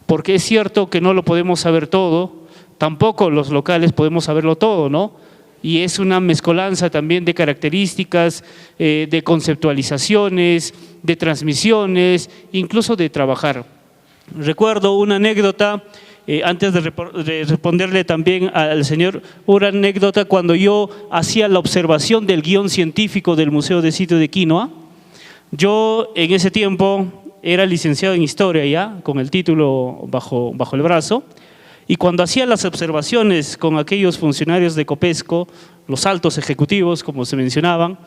[SPEAKER 4] porque es cierto que no lo podemos saber todo, tampoco los locales podemos saberlo todo, ¿no? Y es una mezcolanza también de características, de conceptualizaciones, de transmisiones, incluso de trabajar. Recuerdo una anécdota, antes de responderle también al señor, una anécdota cuando yo hacía la observación del guión científico del Museo de Sitio de Quinoa. Yo en ese tiempo era licenciado en Historia ya, con el título bajo el brazo, y cuando hacía las observaciones con aquellos funcionarios de Copesco, los altos ejecutivos, como se mencionaban,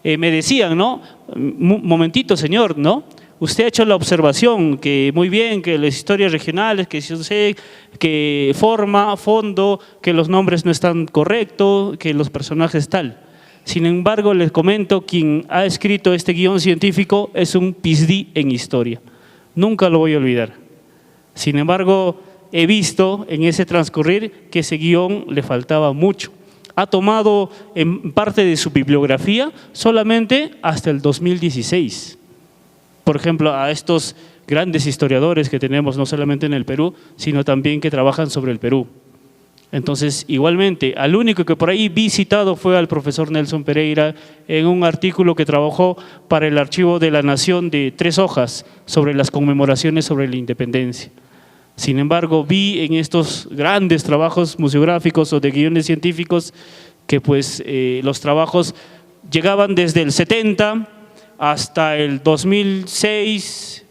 [SPEAKER 4] me decían, ¿no? Momentito, señor, ¿no? Usted ha hecho la observación que muy bien, que las historias regionales, que yo sé, que forma, fondo, que los nombres no están correctos, que los personajes tal. Sin embargo, les comento, quien ha escrito este guión científico es un PhD en historia. Nunca lo voy a olvidar. Sin embargo, he visto en ese transcurrir que ese guión le faltaba mucho. Ha tomado en parte de su bibliografía solamente hasta el 2016. Por ejemplo, a estos grandes historiadores que tenemos no solamente en el Perú, sino también que trabajan sobre el Perú. Entonces, igualmente, al único que por ahí vi citado fue al profesor Nelson Pereira en un artículo que trabajó para el Archivo de la Nación de 3 hojas sobre las conmemoraciones sobre la independencia. Sin embargo, vi en estos grandes trabajos museográficos o de guiones científicos que pues los trabajos llegaban desde el 70 hasta el 2006,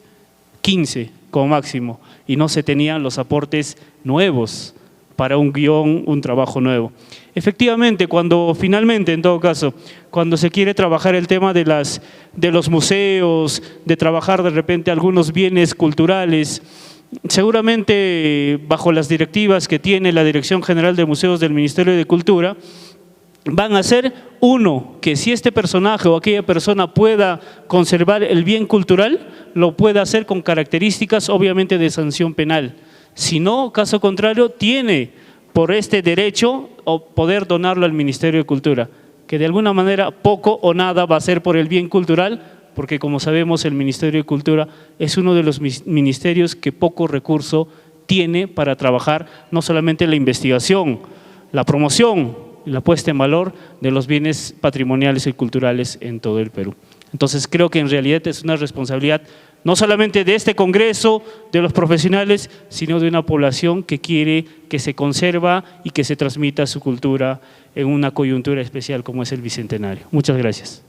[SPEAKER 4] 15 como máximo, y no se tenían los aportes nuevos para un guión, un trabajo nuevo. Efectivamente, cuando finalmente, en todo caso, cuando se quiere trabajar el tema de los museos, de trabajar de repente algunos bienes culturales, seguramente bajo las directivas que tiene la Dirección General de Museos del Ministerio de Cultura, van a ser, uno, que si este personaje o aquella persona pueda conservar el bien cultural, lo pueda hacer con características obviamente de sanción penal. Si no, caso contrario, tiene por este derecho o poder donarlo al Ministerio de Cultura, que de alguna manera poco o nada va a ser por el bien cultural, porque como sabemos el Ministerio de Cultura es uno de los ministerios que poco recurso tiene para trabajar no solamente la investigación, la promoción y la puesta en valor de los bienes patrimoniales y culturales en todo el Perú. Entonces creo que en realidad es una responsabilidad no solamente de este Congreso, de los profesionales, sino de una población que quiere que se conserva y que se transmita su cultura en una coyuntura especial como es el Bicentenario. Muchas gracias.